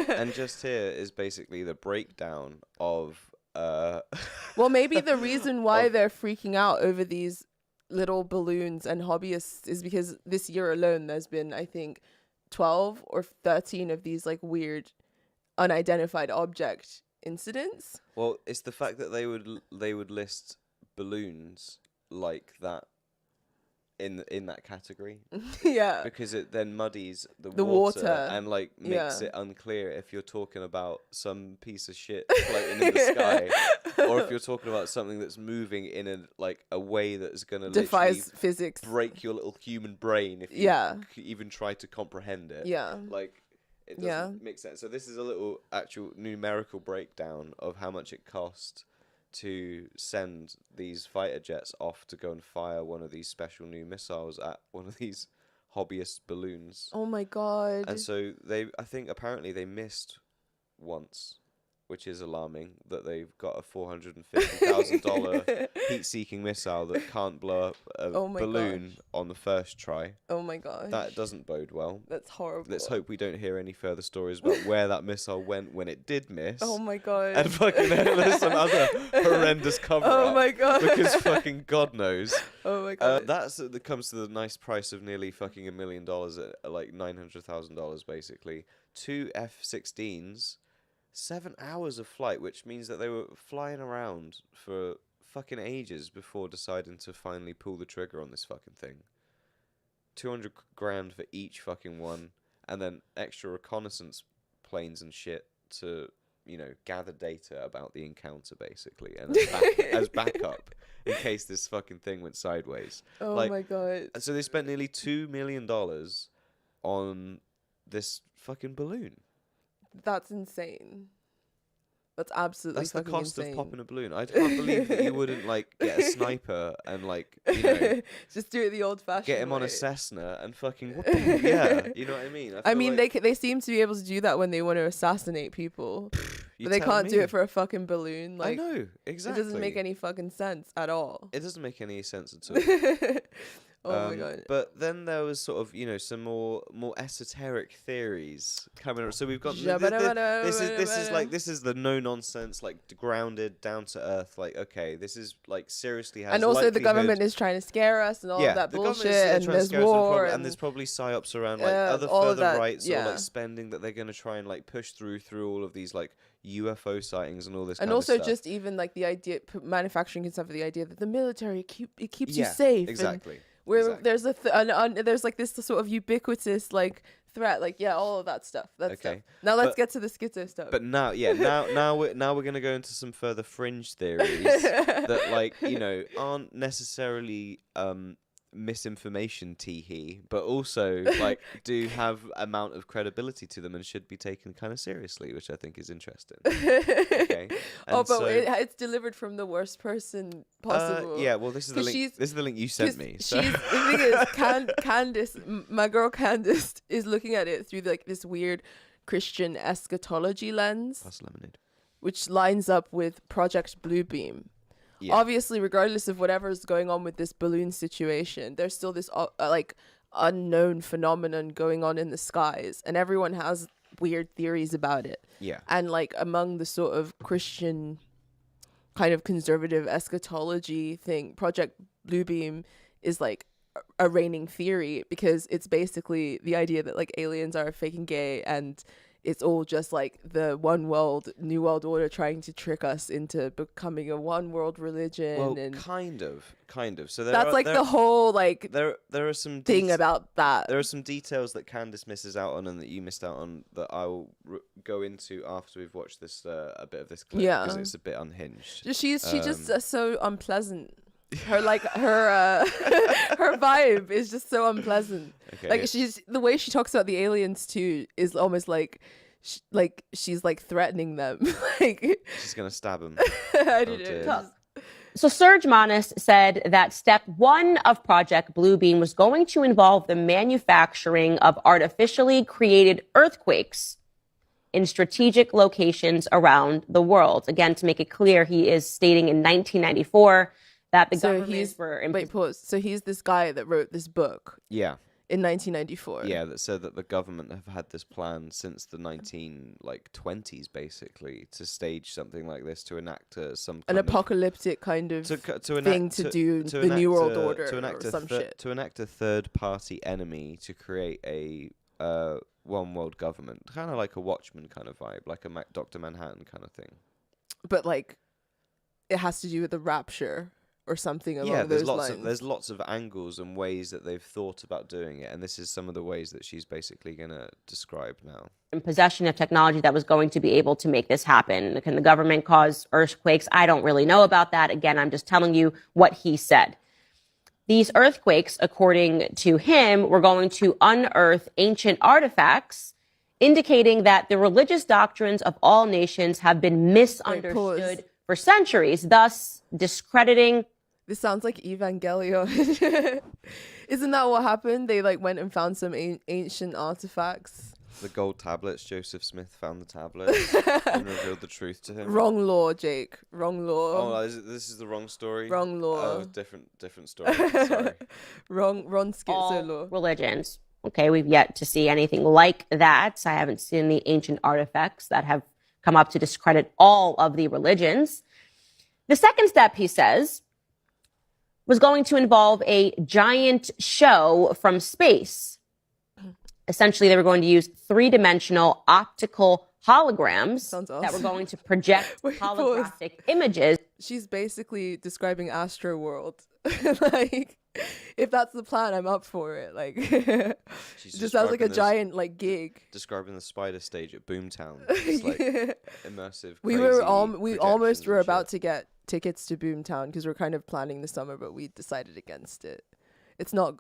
and just here is basically the breakdown of... Well, maybe the reason why they're freaking out over these little balloons and hobbyists is because this year alone there's been, I think, 12 or 13 of these like weird unidentified object incidents. Well, it's the fact that they would list balloons like that in that category. Yeah. Because it then muddies the water and like makes it unclear if you're talking about some piece of shit floating in the sky or if you're talking about something that's moving in a way that's gonna Defies literally physics. break your little human brain if you even try to comprehend it. Yeah. Like, it doesn't make sense. So this is a little actual numerical breakdown of how much it cost to send these fighter jets off to go and fire one of these special new missiles at one of these hobbyist balloons. Oh my god. And so I think apparently they missed once, which is alarming, that they've got a $450,000 heat-seeking missile that can't blow up a balloon on the first try. Oh my gosh. That doesn't bode well. That's horrible. Let's hope we don't hear any further stories about where that missile went when it did miss. Oh my god. And fucking there's some other horrendous cover-up. Oh my god. Because fucking God knows. Oh my god. That comes to the nice price of nearly fucking $1 million at like $900,000 basically. 2 F-16s. 7 hours of flight, which means that they were flying around for fucking ages before deciding to finally pull the trigger on this fucking thing. 200 grand for each fucking one, and then extra reconnaissance planes and shit to, gather data about the encounter, basically, and as backup in case this fucking thing went sideways. Oh my god. So they spent nearly $2 million on this fucking balloon. That's insane. That's absolutely That's the fucking cost insane. of popping a balloon. I can't believe that you wouldn't get a sniper and just do it the old-fashioned get him on a way. Cessna and fucking yeah, you know what I mean? I mean, they seem to be able to do that when they want to assassinate people, but they can't do it for a fucking balloon. Like, I know, exactly. It doesn't make any fucking sense at all. It doesn't make any sense at all. Oh my god! But then there was sort of some more esoteric theories coming up. So we've got this is the no nonsense, grounded, down to earth. Okay, this is seriously has. And also the government is trying to scare us and all of that bullshit. And there's war and there's probably psyops around other further rights or spending that they're gonna try and push through all of these UFO sightings and all this. And kind also of stuff. just even the idea, manufacturing and stuff, the idea that the military keeps you safe. Exactly. And there's there's this sort of ubiquitous threat, all of that stuff. That's stuff. Now let's get to the schizo stuff. But now we're gonna go into some further fringe theories that aren't necessarily misinformation teehee, but also do have amount of credibility to them and should be taken kind of seriously, which I think is interesting. Okay. It's delivered from the worst person possible. Yeah, well, this is the link. This is the link you sent me. So. The thing is, Candice, my girl Candice, is looking at it through this weird Christian eschatology lens, Plus lemonade, which lines up with Project Bluebeam. Yeah. Obviously, regardless of whatever's going on with this balloon situation, there's still this unknown phenomenon going on in the skies, and everyone has weird theories about it. Yeah. And among the sort of Christian kind of conservative eschatology thing, Project Bluebeam is a reigning theory, because it's basically the idea that aliens are faking gay, and it's all just the one world, new world order trying to trick us into becoming a one world religion. Well, and kind of. So that's the whole there are some thing about that. There are some details that Candice misses out on and that you missed out on that I will go into after we've watched this a bit of this clip, because it's a bit unhinged. She's just so unpleasant. Her her vibe is just so unpleasant. Okay. She's the way she talks about the aliens too is almost she's threatening them. She's gonna stab him. I don't know. So Serge Manis said that step 1 of Project Bluebeam was going to involve the manufacturing of artificially created earthquakes in strategic locations around the world. Again, to make it clear, he is stating in 1994 that the government were... Wait, pause. So he's this guy that wrote this book. Yeah. In 1994. Yeah, that said that the government have had this plan since the 1920s, basically, to stage something like this, to enact some an apocalyptic kind of thing to do the New World Order or some shit. To enact a third-party enemy to create a one-world government, kind of like a Watchmen kind of vibe, like a Dr. Manhattan kind of thing. But it has to do with the rapture. or something along Yeah, those there's lines. there's lots of angles and ways that they've thought about doing it, and this is some of the ways that she's basically going to describe now. In possession of technology that was going to be able to make this happen. Can the government cause earthquakes? I don't really know about that. Again, I'm just telling you what he said. These earthquakes, according to him, were going to unearth ancient artifacts, indicating that the religious doctrines of all nations have been misunderstood for centuries, thus discrediting. This sounds like Evangelion. Isn't that what happened? They like went and found some ancient artifacts. The gold tablets, Joseph Smith found the tablet and revealed the truth to him. Wrong law, Jake. Wrong law. Oh, this is the wrong story? Wrong law. Oh, different story. Sorry. wrong schizo All law. religions. Okay, we've yet to see anything like that. I haven't seen the ancient artifacts that have come up to discredit all of the religions. The second step, he says, was going to involve a giant show from space. Essentially, they were going to use three-dimensional optical holograms that were going to project holographic images. She's basically describing Astro World. Like, if that's the plan, I'm up for it. Like, it just sounds like a giant like gig. Describing the spider stage at Boomtown. It's like immersive. We almost were about to get tickets to Boomtown because we're kind of planning the summer, but we decided against it. It's not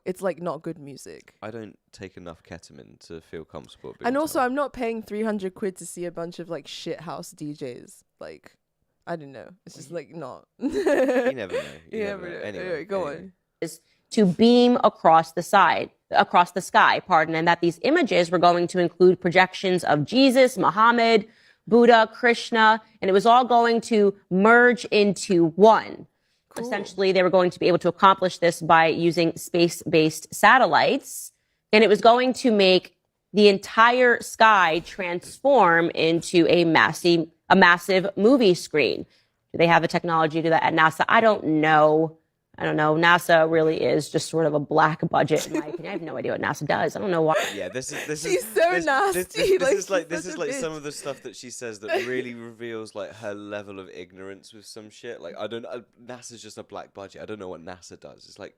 good music. I don't take enough ketamine to feel comfortable at Boomtown. And also, I'm not paying 300 quid to see a bunch of like shit house DJs. Like, I don't know. It's just like not. You never know. You never know. Anyway, go on. Is to beam across the sky, and that these images were going to include projections of Jesus, Muhammad, Buddha, Krishna, and it was all going to merge into one. Cool. Essentially, they were going to be able to accomplish this by using space-based satellites, and it was going to make the entire sky transform into a massive movie screen. Do they have the technology to do that at NASA? I don't know. NASA really is just sort of a black budget, in my opinion. I have no idea what NASA does. I don't know why. Yeah, this She's so nasty. This is like some of the stuff that she says that really reveals like her level of ignorance with some shit. Like NASA's just a black budget. I don't know what NASA does. It's like,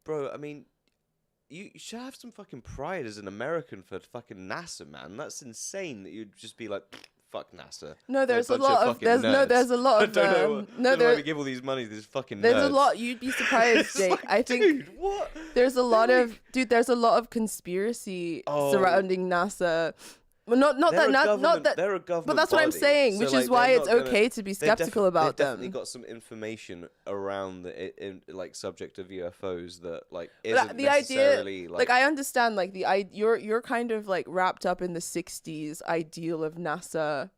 bro, I mean, you should have some fucking pride as an American for fucking NASA, man. That's insane that you'd just be like, fuck NASA. No, there's a lot of there's a lot of I don't know why we give all these money to these fucking there's nerds. a lot. You'd be surprised, Jake. Like, I think dude, what? There's a lot of conspiracy surrounding NASA. Well, not that. They're a government. But that's what I'm body, saying, so, which like, is why it's gonna, okay to be skeptical about they've them. definitely got some information around the like subject of UFOs that like isn't the necessarily idea, like I understand, like you're kind of like wrapped up in the '60s ideal of NASA.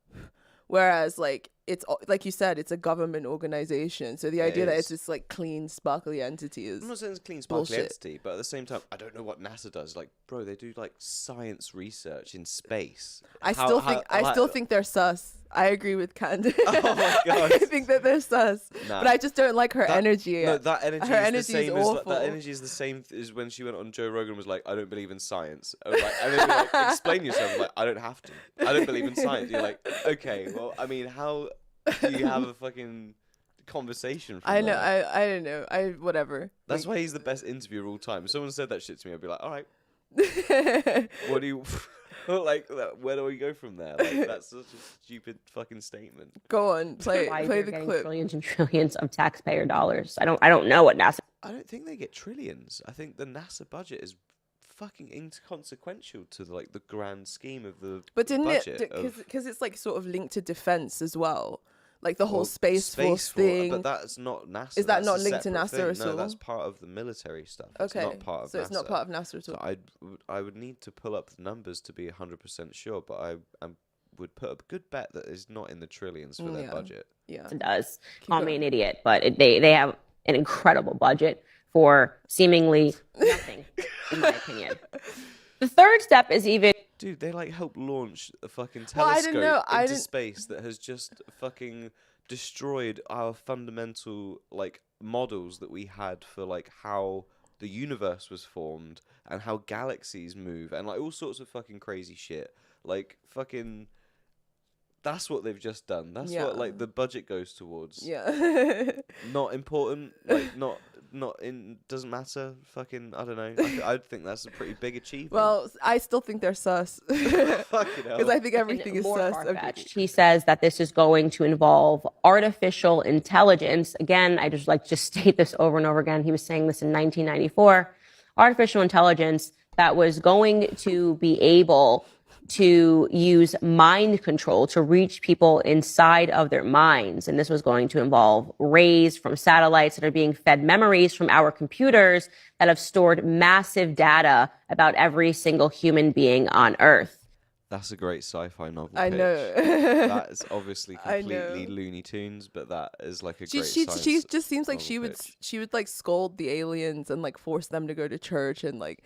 Whereas, like, it's like you said, it's a government organization. So the idea that it's this like clean, sparkly entity is. I'm not saying it's a clean, sparkly entity, but at the same time, I don't know what NASA does. Like, bro, they do like science research in space. I still think they're sus. I agree with Candace. Oh my god! I think that they're sus, but I just don't like her energy. No, that energy her is energy the same is as awful. that energy is the same as when she went on Joe Rogan and was like, I don't believe in science. And then like, explain yourself. I'm like, I don't have to. I don't believe in science. You're like, okay, well, I mean, how do you have a fucking conversation from I know. that? I don't know. Whatever. That's why he's the best interviewer of all time. If someone said that shit to me, I'd be like, all right. What do you... like, where do we go from there? Like, that's such a stupid fucking statement. Go on, play the clip. Trillions and trillions of taxpayer dollars. I don't know what NASA. I don't think they get trillions. I think the NASA budget is fucking inconsequential to like the grand scheme of the But didn't budget it? Because it's like sort of linked to defense as well. Like the whole Space Force thing. But that's not NASA. Is that that's not a linked to NASA NASA at all? No, that's part of the military stuff. Okay. It's not part of so NASA. it's not part of NASA at all. So I would need to pull up the numbers to be 100% sure, but I would put a good bet that it's not in the trillions for their budget. Yeah. It does. Call me an idiot, but they have an incredible budget for seemingly nothing, in my opinion. The third step is even... Dude, they like helped launch a fucking telescope into space that has just fucking destroyed our fundamental like models that we had for like how the universe was formed and how galaxies move and like all sorts of fucking crazy shit. Like fucking That's what they've just done. That's Yeah. what like the budget goes towards. Yeah. Not important. Like not in. Doesn't matter. Fucking. I don't know. I think that's a pretty big achievement. Well, I still think they're sus. Fucking hell. Because I think everything is more sus. far-fetched. He says that this is going to involve artificial intelligence. Again, I just like to state this over and over again. He was saying this in 1994. Artificial intelligence that was going to be able to use mind control to reach people inside of their minds. And this was going to involve rays from satellites that are being fed memories from our computers that have stored massive data about every single human being on Earth. That's a great sci-fi novel. I pitch. know. That is obviously I completely know. Looney Tunes, but that is like a She great she science just seems like novel she pitch. would like scold the aliens and like force them to go to church and like.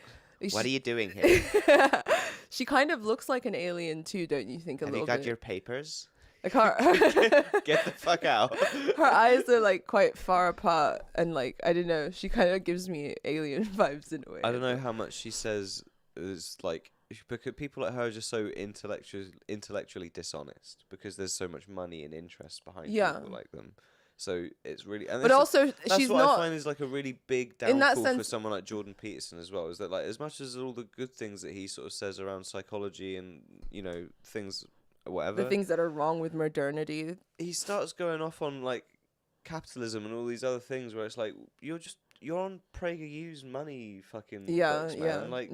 What are you doing here? She kind of looks like an alien too, don't you think? Have you got your papers? Like her, Get the fuck out. her eyes are like quite far apart, and like I don't know. She kind of gives me alien vibes in a way. I don't know how much she says is like because people like her are just so intellectually dishonest because there's so much money and interest behind people like them. So it's really, and but also that's she's what not. I find is like a really big in that downfall sense, for someone like Jordan Peterson as well. Is that like as much as all the good things that he sort of says around psychology and things, whatever, the things that are wrong with modernity, he starts going off on like capitalism and all these other things where it's like you're on PragerU's money, fucking bucks, man. Like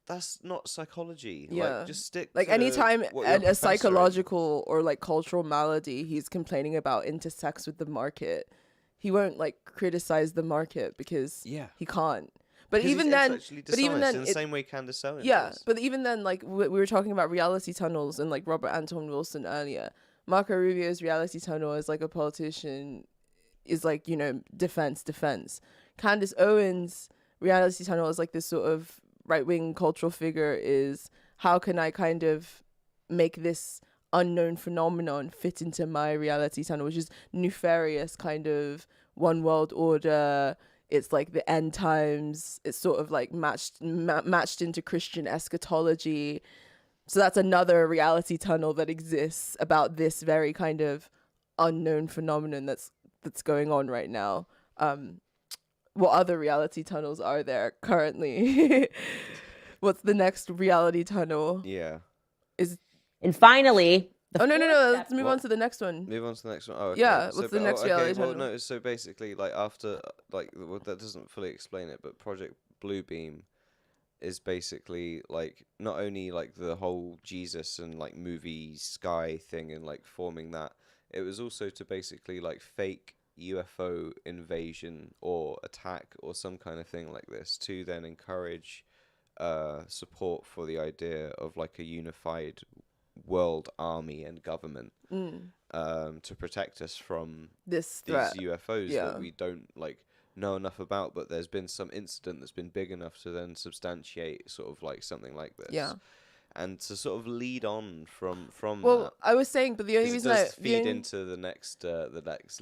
that's not psychology. Yeah. Like, just stick like to anytime what your a professor- psychological or like cultural malady, he's complaining about intersects with the market. He won't like criticize the market because he can't. But Because even he's then, intellectually but even dishonest then, in the same way Candace Owen yeah. does. But even then, like we were talking about reality tunnels and like Robert Anton Wilson earlier. Marco Rubio's reality tunnel as like a politician is like defense. Candace Owens' reality tunnel is like this sort of right-wing cultural figure is how can I kind of make this unknown phenomenon fit into my reality tunnel, which is nefarious kind of one world order. It's like the end times. It's sort of like matched into Christian eschatology. So that's another reality tunnel that exists about this very kind of unknown phenomenon that's going on right now. What other reality tunnels are there currently? What's the next reality tunnel? Yeah. And finally, no. Let's move on to the next one. Move on to the next one. Oh, okay. Yeah. So, What's the next reality well, tunnel? no. So basically, like after, like, well, that doesn't fully explain it, but Project Bluebeam is basically like not only like the whole Jesus and like movie sky thing and like forming that. It was also to basically like fake UFO invasion or attack or some kind of thing like this to then encourage support for the idea of like a unified world army and government to protect us from this these threat. UFOs that we don't like know enough about, but there's been some incident that's been big enough to then substantiate sort of like something like this. Yeah. And to sort of lead on from Well, that. I was saying, but the only reason it does feed into the next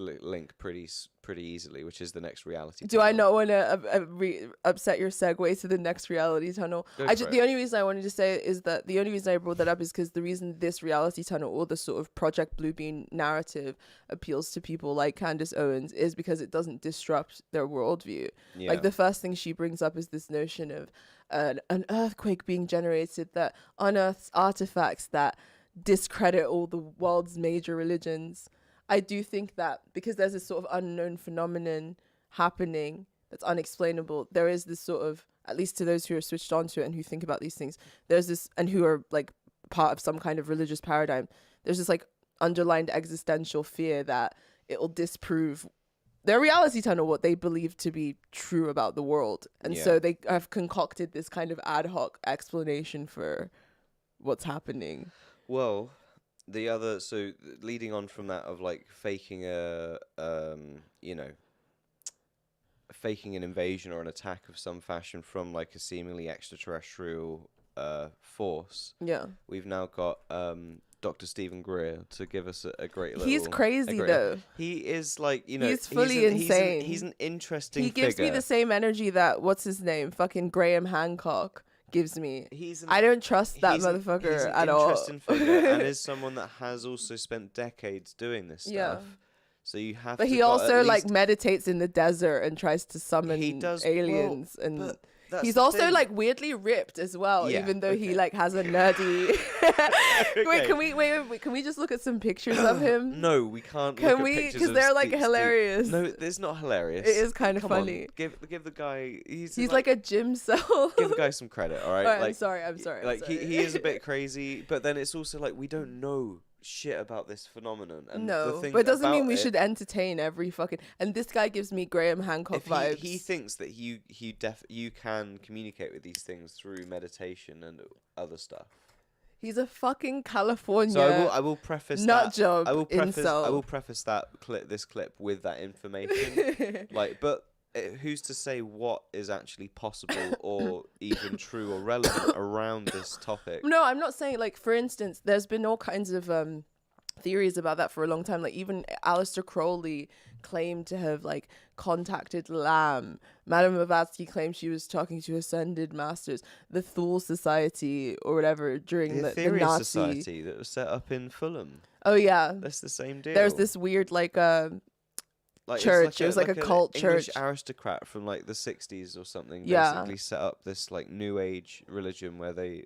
link pretty easily, which is the next reality. Do I not want to upset your segue to the next reality tunnel? The only reason I wanted to say is that the only reason I brought that up is because the reason this reality tunnel or the sort of Project Bluebeam narrative appeals to people like Candace Owens is because it doesn't disrupt their worldview. Yeah. Like the first thing she brings up is this notion of an earthquake being generated that unearths artifacts that discredit all the world's major religions. I do think that because there's this sort of unknown phenomenon happening that's unexplainable, there is this sort of, at least to those who are switched onto it and who think about these things, there's this, and who are like part of some kind of religious paradigm, there's this like underlined existential fear that it will disprove their reality tunnel, what they believe to be true about the world. And so they have concocted this kind of ad hoc explanation for what's happening. Well, the other, so leading on from that of like faking faking an invasion or an attack of some fashion from like a seemingly extraterrestrial force. Yeah. We've now got Dr. Stephen Greer to give us a great little... He's crazy, though. He is like, he's fully insane. He's an interesting He gives me the same energy that, what's his name? Fucking Graham Hancock gives me. He's I don't trust that he's motherfucker an at all. interesting figure and is someone that has also spent decades doing this stuff. Yeah. So you have But to he got also at like least- meditates in the desert and tries to summon He does- aliens, well, and but that's he's the also thing. like weirdly ripped as well, Yeah, even though he okay. like has a nerdy. Wait, Okay. can we just look at some pictures of him? No, we can't. Can look at we? pictures Because of they're like Steve- hilarious. No, it's not hilarious. It is kind of Come funny. On, give the guy. He's He's like a gym cell. give the guy some credit, all right? Alright, like, I'm sorry. I'm sorry. Like he is a bit crazy, but then it's also like we don't know shit about this phenomenon. And the No, thing but it doesn't mean about we it- should entertain every fucking. And this guy gives me Graham Hancock If vibes. he thinks that you can communicate with these things through meditation and other stuff. He's a fucking California. So I will preface nut that. job I will preface incel. that this clip with that information. But who's to say what is actually possible or even true or relevant around this topic? No, I'm not saying, like, for instance, there's been all kinds of theories about that for a long time. Like, even Aleister Crowley claimed to have, like, contacted Lamb. Madame Blavatsky claimed she was talking to Ascended Masters. The Thule Society or whatever during the Ethereal Nazi... Society that was set up in Fulham. Oh, yeah. That's the same deal. There's this weird, like, Like, church. It was like a an cult English church. aristocrat from like the 60s or something. Yeah. Basically set up this like new age religion where they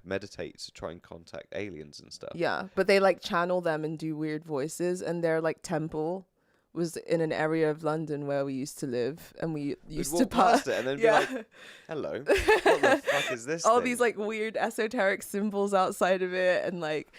meditate to try and contact aliens and stuff. Yeah, but they like channel them and do weird voices, and their like temple was in an area of London where we used to live, and we We'd used to walk past it and then be like, "Hello, what the fuck is this?" all thing? these like weird esoteric symbols outside of it, and like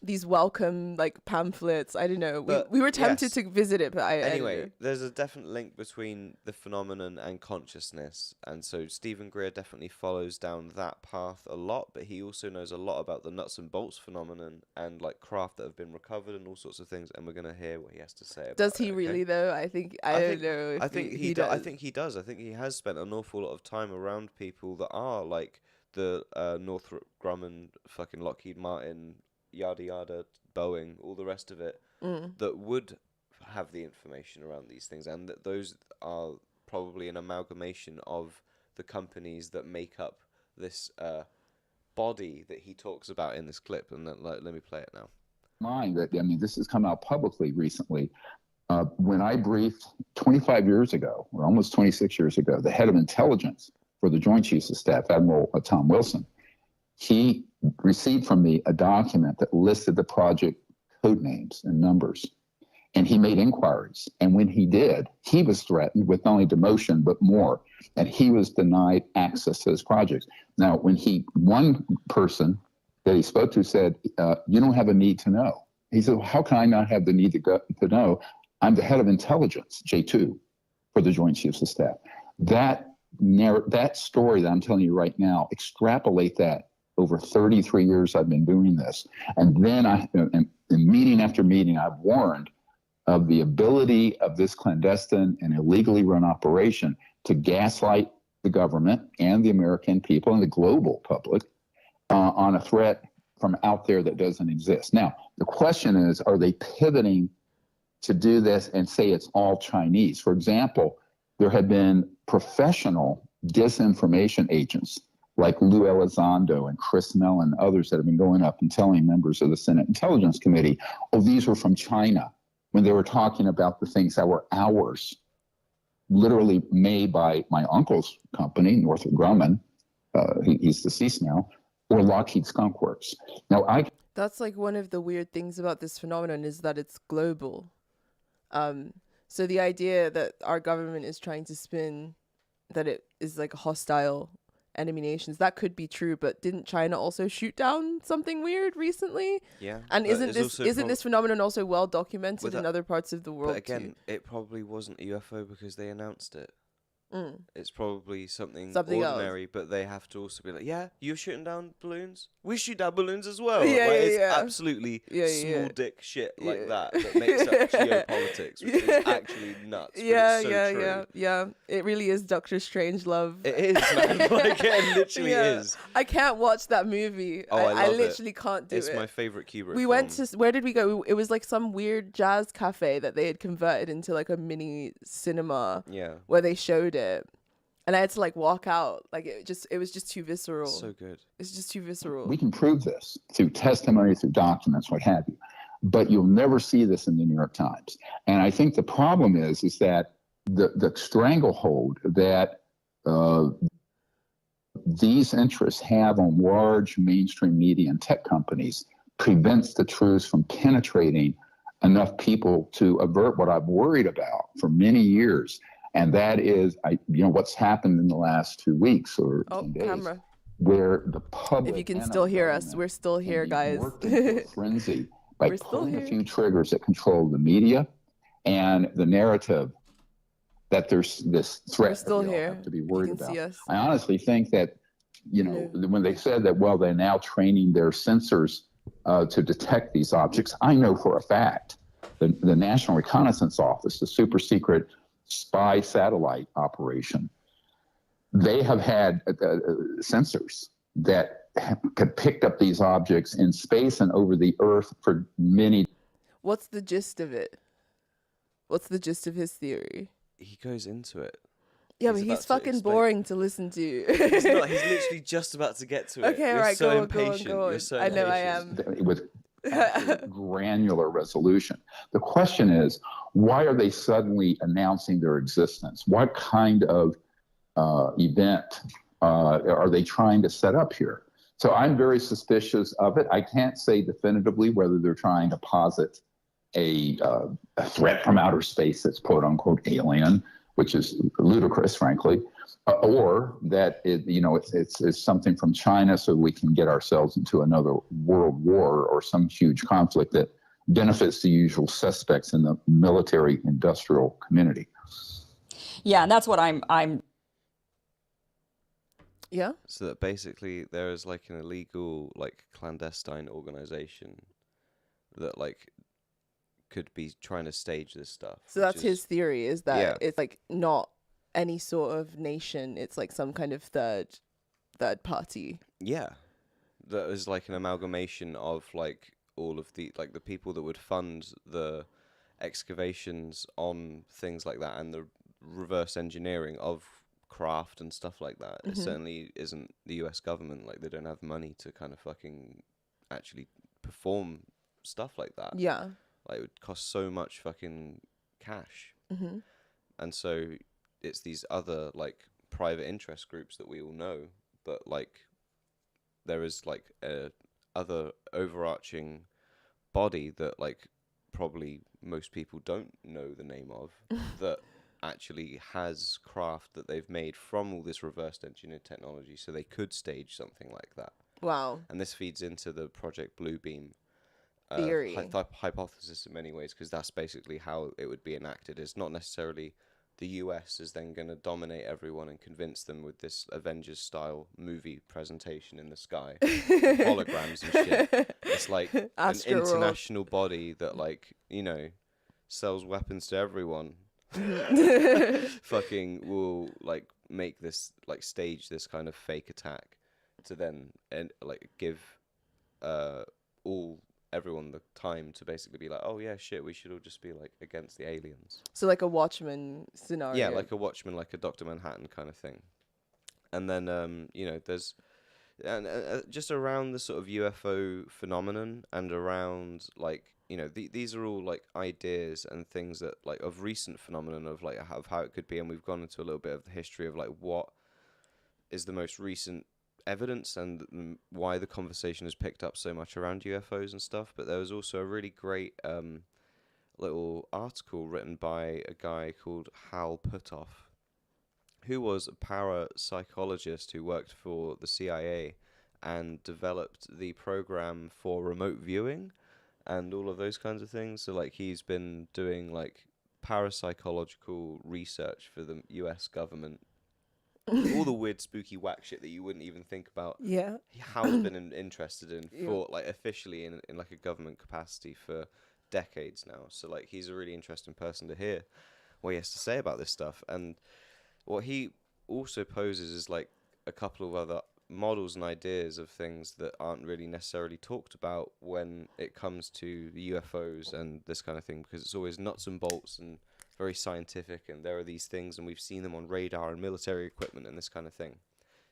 these welcome like pamphlets. I don't know. But, We were tempted yes. to visit it, but I don't Anyway, know. there's a definite link between the phenomenon and consciousness, and so Stephen Greer definitely follows down that path a lot, but he also knows a lot about the nuts and bolts phenomenon and like craft that have been recovered and all sorts of things, and we're gonna hear what he has to say about Does it, he okay? really though? I don't know. If I think he does. does. I think he does. I think he has spent an awful lot of time around people that are like the Northrop Grumman, fucking Lockheed Martin, yada yada, Boeing, all the rest of it, that would have the information around these things, and that those are probably an amalgamation of the companies that make up this body that he talks about in this clip. And then, let me play it now. Mind that, I mean, this has come out publicly recently. When I briefed 25 years ago, or almost 26 years ago, the head of intelligence for the Joint Chiefs of Staff, Admiral Tom Wilson, he received from me a document that listed the project code names and numbers. And he made inquiries. And when he did, he was threatened with not only demotion, but more. And he was denied access to his projects. Now, one person that he spoke to said, you don't have a need to know. He said, well, how can I not have the need to know? I'm the head of intelligence, J2, for the Joint Chiefs of Staff. That story that I'm telling you right now, extrapolate that over 33 years I've been doing this. And then in meeting after meeting, I've warned of the ability of this clandestine and illegally run operation to gaslight the government and the American people and the global public on a threat from out there that doesn't exist. Now, the question is, are they pivoting to do this and say it's all Chinese? For example, there have been professional disinformation agents like Lou Elizondo and Chris Mellon and others that have been going up and telling members of the Senate Intelligence Committee, oh, these were from China, when they were talking about the things that were ours, literally made by my uncle's company, Northrop Grumman, he's deceased now, or Lockheed Skunk Works. Now, That's like one of the weird things about this phenomenon is that it's global. So the idea that our government is trying to spin that it is like hostile enemy nations, that could be true, but didn't China also shoot down something weird recently? Yeah. And but isn't this phenomenon also well documented in other parts of the world? But again, too? it probably wasn't a UFO because they announced it. It's probably something else. ordinary, but they have to also be like, yeah, you're shooting down balloons? We shoot down balloons as well. Yeah, like, yeah, it's yeah. absolutely small dick shit like Yeah. that makes up geopolitics, which is actually nuts. But it's so true. It really is Doctor Strangelove. It is, man. Like, it literally is. I can't watch that movie. Oh, I love literally can't do it. It's my favorite Kubrick We film. went to, where did we go? It was like some weird jazz cafe that they had converted into like a mini cinema Yeah. where they showed it. And I had to like walk out. Like it was just too visceral. So good. It's just too visceral. We can prove this through testimony, through documents, what have you. But you'll never see this in the New York Times. And I think the problem is that the stranglehold that these interests have on large mainstream media and tech companies prevents the truth from penetrating enough people to avert what I've worried about for many years. And that is, what's happened in the last 2 weeks or 10 days, camera. where the public. If you can still hear us, we're still here, guys. Worked into a frenzy by We're still pulling a here. few triggers that control the media and the narrative that there's this threat We're still that we all here. have to be You worried can about. see us. I honestly think that, when they said that, well, they're now training their sensors to detect these objects, I know for a fact the National Reconnaissance Office, the super secret spy satellite operation, they have had sensors that have picked up these objects in space and over the Earth for many. What's the gist of it? What's the gist of his theory? He goes into it. Yeah, but about he's to fucking explain- boring to listen to. He's not. He's literally just about to get to it. Okay, You're alright, so go on, impatient. go on. You're so I know I impatient. am. With absolute granular resolution. The question is, why are they suddenly announcing their existence? What kind of event are they trying to set up here? So I'm very suspicious of it. I can't say definitively whether they're trying to posit a threat from outer space that's quote unquote alien, which is ludicrous, frankly, or that it's something from China so we can get ourselves into another world war or some huge conflict that benefits the usual suspects in the military industrial community. Yeah, and that's what I'm. Yeah. So that basically there is like an illegal, like clandestine organization that like could be trying to stage this stuff. So that's his theory, is that Yeah. it's like not any sort of nation. It's like some kind of third party. Yeah, that is like an amalgamation of like all of the like the people that would fund the excavations on things like that and the reverse engineering of craft and stuff like that. It certainly isn't the US government. Like they don't have money to kind of fucking actually perform stuff like that. Yeah. Like it would cost so much fucking cash. Mm-hmm. And so it's these other like private interest groups that we all know, but like there is like a other overarching body that like probably most people don't know the name of that actually has craft that they've made from all this reverse engineered technology, so they could stage something like that. Wow. And this feeds into the Project Bluebeam Theory. hypothesis in many ways, because that's basically how it would be enacted. It's not necessarily the US is then going to dominate everyone and convince them with this Avengers-style movie presentation in the sky, holograms and shit. It's like an international body that, like, sells weapons to everyone. Fucking will like make this like stage this kind of fake attack to then like give everyone the time to basically be like, oh yeah, shit, we should all just be like against the aliens. So like a Watchmen scenario. Yeah, like a Watchmen, like a Dr. Manhattan kind of thing. And then there's just around the sort of UFO phenomenon and around like these are all like ideas and things that like of recent phenomenon of like how it could be, and we've gone into a little bit of the history of like what is the most recent evidence and why the conversation has picked up so much around UFOs and stuff. But there was also a really great little article written by a guy called Hal Puthoff, who was a parapsychologist who worked for the CIA and developed the program for remote viewing and all of those kinds of things. So like he's been doing like parapsychological research for the US government. All the weird spooky whack shit that you wouldn't even think about. Yeah. Hal's been interested in for like officially in like a government capacity for decades now. So like he's a really interesting person to hear what he has to say about this stuff. And what he also poses is like a couple of other models and ideas of things that aren't really necessarily talked about when it comes to the UFOs and this kind of thing, because it's always nuts and bolts and very scientific, and there are these things, and we've seen them on radar and military equipment and this kind of thing.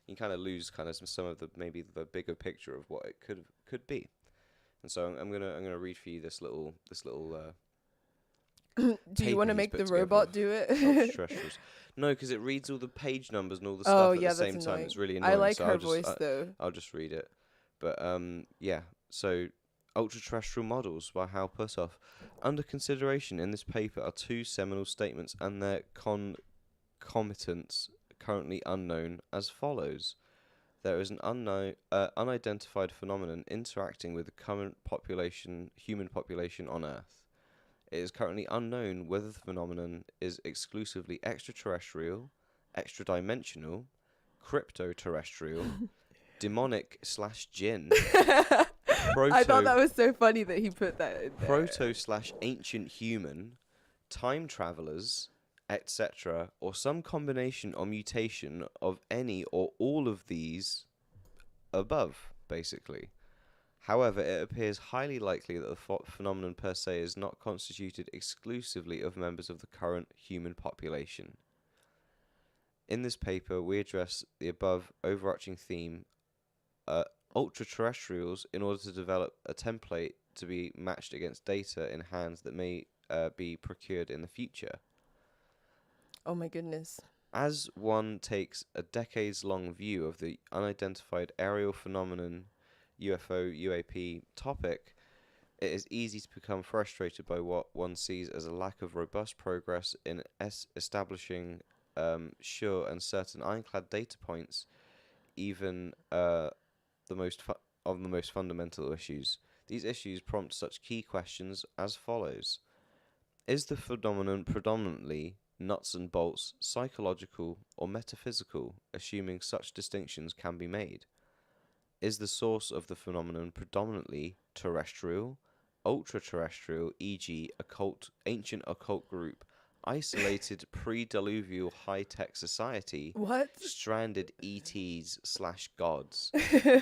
You kind of lose kind of some of the maybe the bigger picture of what it could be. And so I'm gonna read for you this little. Do you want to make the robot do it? Extraterrestrials. No, because it reads all the page numbers and all the stuff at the same time. It's really annoying. I like so her voice though. I'll just read it. But yeah. So ultra-terrestrial models by Hal Puthoff. Under consideration in this paper are two seminal statements and their concomitants currently unknown as follows. There is an unidentified phenomenon interacting with the current human population on Earth. It is currently unknown whether the phenomenon is exclusively extraterrestrial, extra-dimensional, crypto-terrestrial, demonic/jinn, I thought that was so funny that he put that in there. Proto/ancient human, time travelers, etc., or some combination or mutation of any or all of these above, basically. However, it appears highly likely that the phenomenon per se is not constituted exclusively of members of the current human population. In this paper, we address the above overarching theme, ultra-terrestrials, in order to develop a template to be matched against data in hands that may be procured in the future. Oh my goodness. As one takes a decades-long view of the unidentified aerial phenomenon UFO, UAP topic, it is easy to become frustrated by what one sees as a lack of robust progress in establishing sure and certain ironclad data points, even the most fundamental issues. These issues prompt such key questions as follows. Is the phenomenon predominantly nuts and bolts, psychological or metaphysical, assuming such distinctions can be made? Is the source of the phenomenon predominantly terrestrial, ultra-terrestrial, e.g. ancient occult group, isolated pre-diluvial high-tech society, stranded ETs/gods,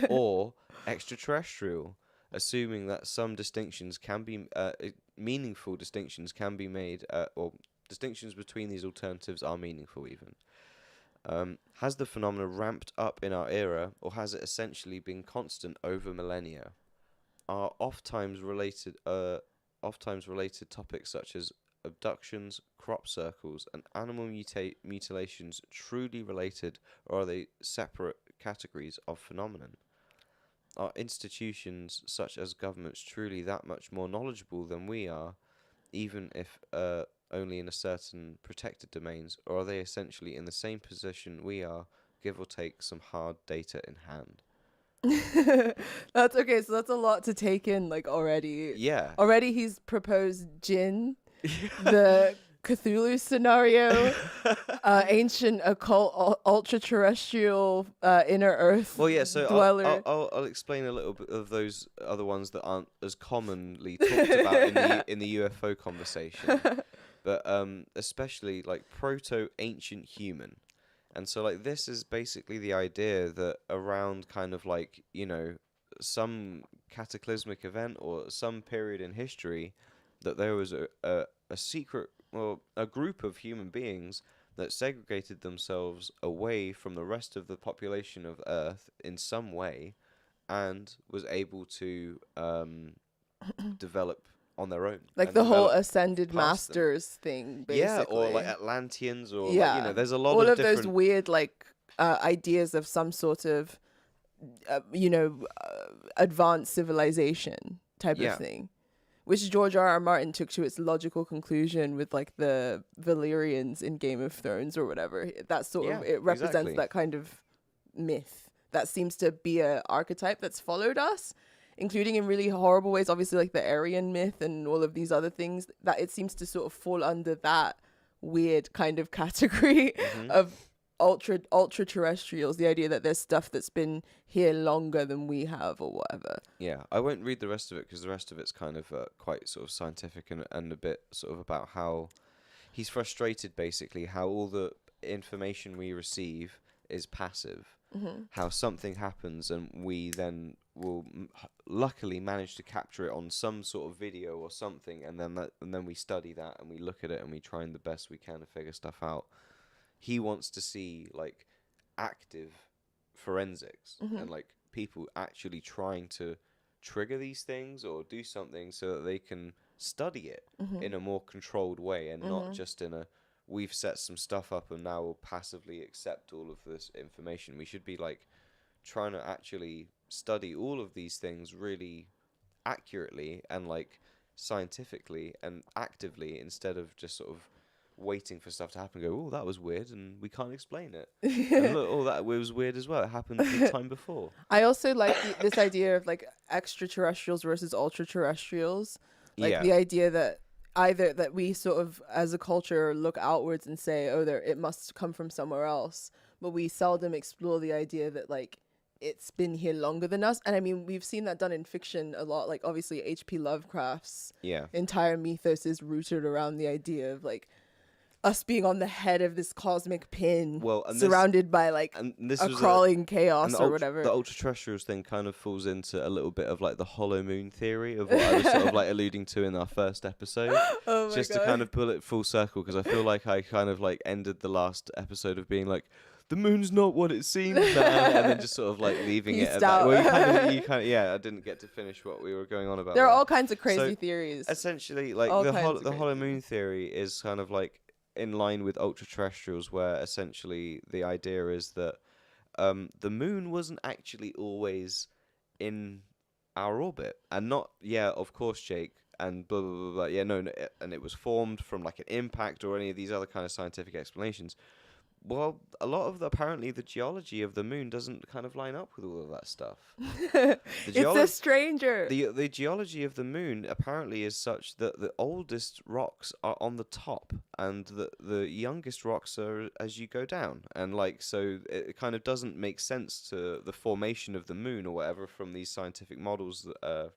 or extraterrestrial, assuming that some distinctions can be meaningful distinctions can be made, or distinctions between these alternatives are meaningful even. Has the phenomenon ramped up in our era, or has it essentially been constant over millennia? Are oft-times related topics such as abductions, crop circles, and animal mutilations truly related, or are they separate categories of phenomenon? Are institutions such as governments truly that much more knowledgeable than we are, even if only in a certain protected domains, or are they essentially in the same position we are, give or take some hard data in hand? That's okay, so that's a lot to take in, like, already. Yeah. Already he's proposed Jinn, the Cthulhu scenario, ancient occult, ultra-terrestrial, inner Earth dweller. I'll explain a little bit of those other ones that aren't as commonly talked about in the UFO conversation. But especially like proto-ancient human. And so like this is basically the idea that around kind of like, you know, some cataclysmic event or some period in history that there was a secret, or a group of human beings that segregated themselves away from the rest of the population of Earth in some way and was able to develop on their own. Like the whole ascended masters thing, basically. Yeah, or like Atlanteans, or like, you know, there's a lot of those weird like ideas of some sort of advanced civilization type of thing, which George R.R. Martin took to its logical conclusion with like the Valyrians in Game of Thrones or whatever. That sort of, it represents that kind of myth that seems to be a archetype that's followed us, including in really horrible ways, obviously like the Aryan myth and all of these other things, that it seems to sort of fall under that weird kind of category of ultra terrestrials, the idea that there's stuff that's been here longer than we have or whatever. Yeah, I won't read the rest of it because the rest of it's kind of quite sort of scientific and a bit sort of about how he's frustrated basically how all the information we receive is passive. how something happens and we then will luckily manage to capture it on some sort of video or something, and then we study that and we look at it and we try the best we can to figure stuff out. He wants to see like active forensics and like people actually trying to trigger these things or do something so that they can study it in a more controlled way and not just in a we've set some stuff up and now we'll passively accept all of this information. We should be like trying to actually study all of these things really accurately and like scientifically and actively instead of just sort of waiting for stuff to happen and go, oh, that was weird and we can't explain it. And look, oh, that was weird as well. It happened the time before. I also like this idea of like extraterrestrials versus ultra-terrestrials. Like the idea that either that we sort of as a culture look outwards and say, oh, it must come from somewhere else. But we seldom explore the idea that like it's been here longer than us. And I mean, we've seen that done in fiction a lot. Like obviously H.P. Lovecraft's entire mythos is rooted around the idea of like us being on the head of this cosmic pin, surrounded by like a crawling chaos or whatever. The ultra-terrestrials thing kind of falls into a little bit of like the hollow moon theory of what I was sort of like alluding to in our first episode. Oh my just God. to kind of pull it full circle, because I feel like I kind of like ended the last episode of being like, the moon's not what it seems, man, and then just sort of like leaving it at that. Well, you kind of, I didn't get to finish what we were going on about. There are all kinds of crazy theories. Essentially, like the hollow moon theory is kind of like in line with ultra-terrestrials, where essentially the idea is that the moon wasn't actually always in our orbit, and not, of course, Jake, and blah, blah, blah, blah, and it was formed from like an impact or any of these other kind of scientific explanations. Well, apparently the geology of the moon doesn't kind of line up with all of that stuff. It's a stranger. The geology of the moon apparently is such that the oldest rocks are on the top and the youngest rocks are as you go down. And like, so it kind of doesn't make sense to the formation of the moon or whatever from these scientific models that,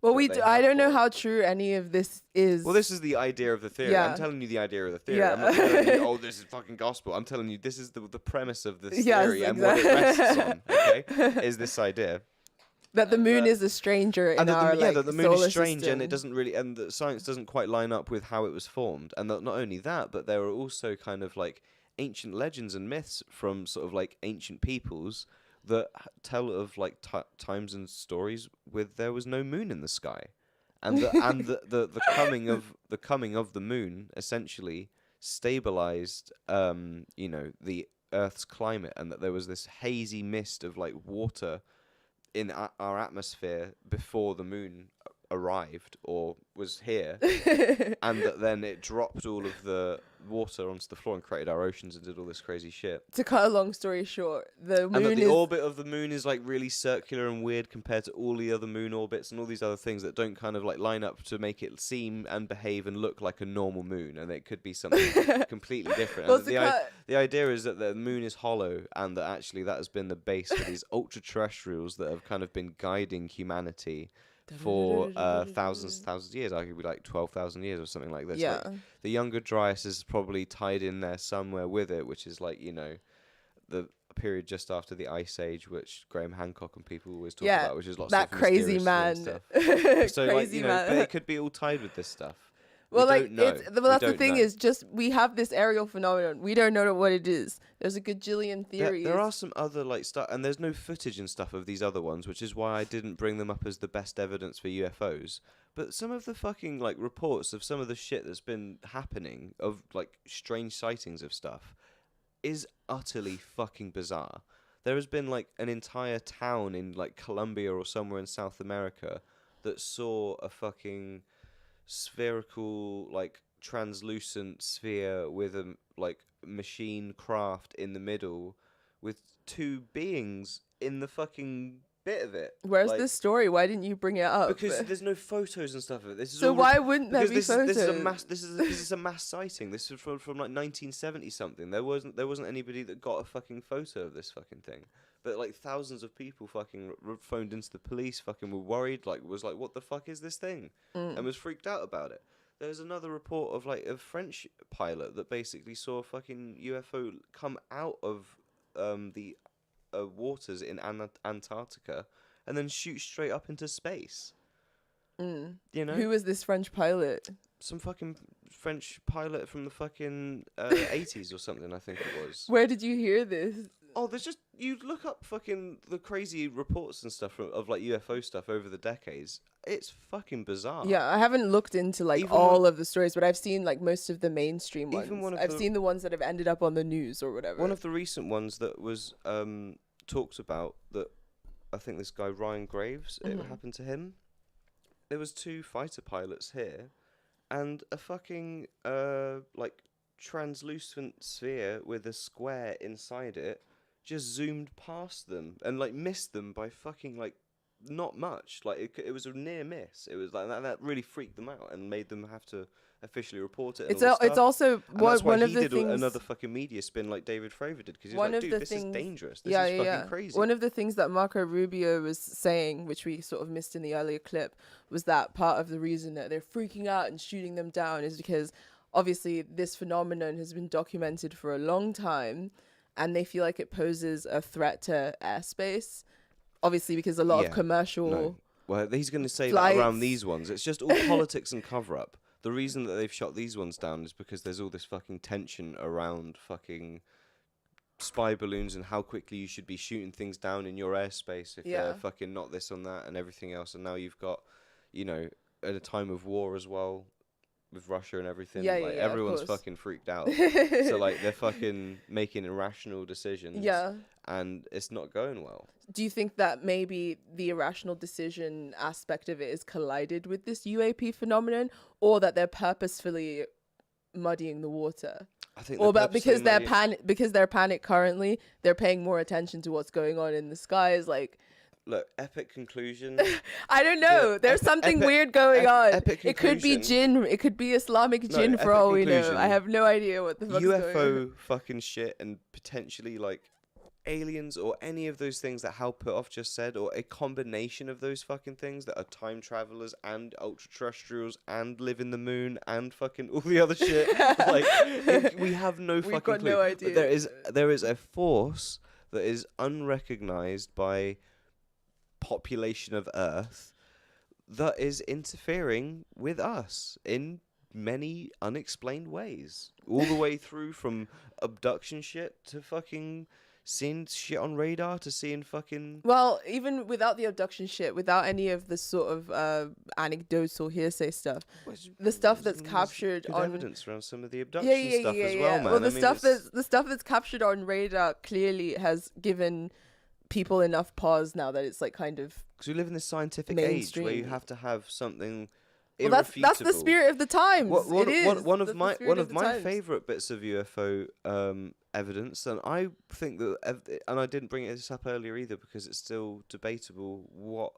Well, I don't know how true any of this is. Well, this is the idea of the theory. Yeah. I'm telling you the idea of the theory. Yeah. I'm not telling you, oh, this is fucking gospel. I'm telling you this is the premise of this Yes, theory and what it rests on, okay, is this idea. That the moon is a stranger in our that the moon is strange system. and it doesn't really, and the science doesn't quite line up with how it was formed. And not only that, but there are also kind of like ancient legends and myths from sort of like ancient peoples that tell of like times and stories with there was no moon in the sky, and the coming of the moon essentially stabilized the Earth's climate, and that there was this hazy mist of like water in our atmosphere before the moon arrived or was here, and that then it dropped all of the water onto the floor and created our oceans and did all this crazy shit. To cut a long story short, the moon and that the orbit of the moon is like really circular and weird compared to all the other moon orbits and all these other things that don't kind of like line up to make it seem and behave and look like a normal moon, and it could be something completely different. Well, And the idea is that the moon is hollow, and that actually that has been the base for these ultra-terrestrials that have kind of been guiding humanity for thousands of years, arguably like 12,000 years or something like this. Yeah. Like, the Younger Dryas is probably tied in there somewhere with it, which is like, the period just after the Ice Age, which Graham Hancock and people always talk about, which is lots that of crazy mysterious man. stuff. So Crazy man. but it could be all tied with this stuff. Well, We like don't know. that's the We thing don't know. is just we have this aerial phenomenon. We don't know what it is. There's a gajillion theories. There are some other like stuff, and there's no footage and stuff of these other ones, which is why I didn't bring them up as the best evidence for UFOs. But some of the fucking like reports of some of the shit that's been happening of like strange sightings of stuff is utterly fucking bizarre. There has been like an entire town in like Colombia or somewhere in South America that saw a fucking spherical like translucent sphere with a like machine craft in the middle with two beings in the fucking bit of it. Where's like, this story? Why didn't you bring it up? because there's no photos and stuff of it. This is So all why wouldn't there be this photos? This is a mass sighting. This is from like 1970 something. There wasn't anybody that got a fucking photo of this fucking thing. But like thousands of people fucking phoned into the police, fucking were worried, was like, what the fuck is this thing? And was freaked out about it. There's another report of like a French pilot that basically saw a fucking UFO come out of the waters in Antarctica and then shoot straight up into space. You know, Who was this French pilot? some fucking French pilot from the fucking 80s or something, I think it was. Where did you hear this? Oh, there's just, you look up fucking the crazy reports and stuff of like UFO stuff over the decades. It's fucking bizarre. Yeah, I haven't looked into like Even all of the stories, but I've seen like most of the mainstream ones. Even one of I've the- seen the ones that have ended up on the news or whatever. One of the recent ones that was talked about, that I think this guy Ryan Graves, it happened to him. There was 2 fighter pilots here, and a fucking like translucent sphere with a square inside it just zoomed past them and like missed them by fucking like not much. Like it was a near miss. It was like that really freaked them out and made them have to officially report it. And It's all this it's stuff. also And that's why one of he the did things. another fucking media spin like David Fravor did, because he's One like, of dude, the this things, is dangerous. This yeah, is yeah, fucking crazy. One of the things that Marco Rubio was saying, which we sort of missed in the earlier clip, was that part of the reason that they're freaking out and shooting them down is because obviously this phenomenon has been documented for a long time, and they feel like it poses a threat to airspace. Obviously, because a lot of commercial. No. Well, he's going to say flights. that around these ones. It's just all politics and cover-up. The reason that they've shot these ones down is because there's all this fucking tension around fucking spy balloons and how quickly you should be shooting things down in your airspace if they're fucking not this on that and everything else. And now you've got, you know, at a time of war as well with Russia and everything. Yeah, like yeah, of everyone's course. fucking freaked out. So like they're fucking making irrational decisions. Yeah. And it's not going well. Do you think that maybe the irrational decision aspect of it is collided with this UAP phenomenon, or that they're purposefully muddying the water? I think Or they're about because purposely they're panicked currently, they're paying more attention to what's going on in the skies. Like, Look, epic conclusion. I don't know. There's something weird going on. epic It could be conclusion. jinn. It could be Islamic No, jinn for epic all we know. conclusion. I have no idea what the fuck's going on. UFO fucking shit and potentially like aliens or any of those things that Hal Puthoff just said, or a combination of those fucking things that are time travelers and ultra-terrestrials and live in the moon and fucking all the other shit. We have no fucking got clue. no But idea. there is a force that is unrecognized by population of Earth that is interfering with us in many unexplained ways, all the way through from abduction shit to fucking seeing shit on radar to seeing fucking Well, even without the abduction shit, without any of the sort of anecdotes or hearsay stuff, the stuff that's captured good on evidence around some of the abduction stuff as well, man. Well, the I mean, stuff it's- the stuff that's captured on radar clearly has given people enough pause now that it's like kind of. because we live in this scientific age where you mainstream. have to have something Well, that's the irrefutable. spirit of the times. One it is. one That's of the my spirit one of of the my times. favorite bits of UFO evidence, and I think that, and I didn't bring this up earlier either because it's still debatable what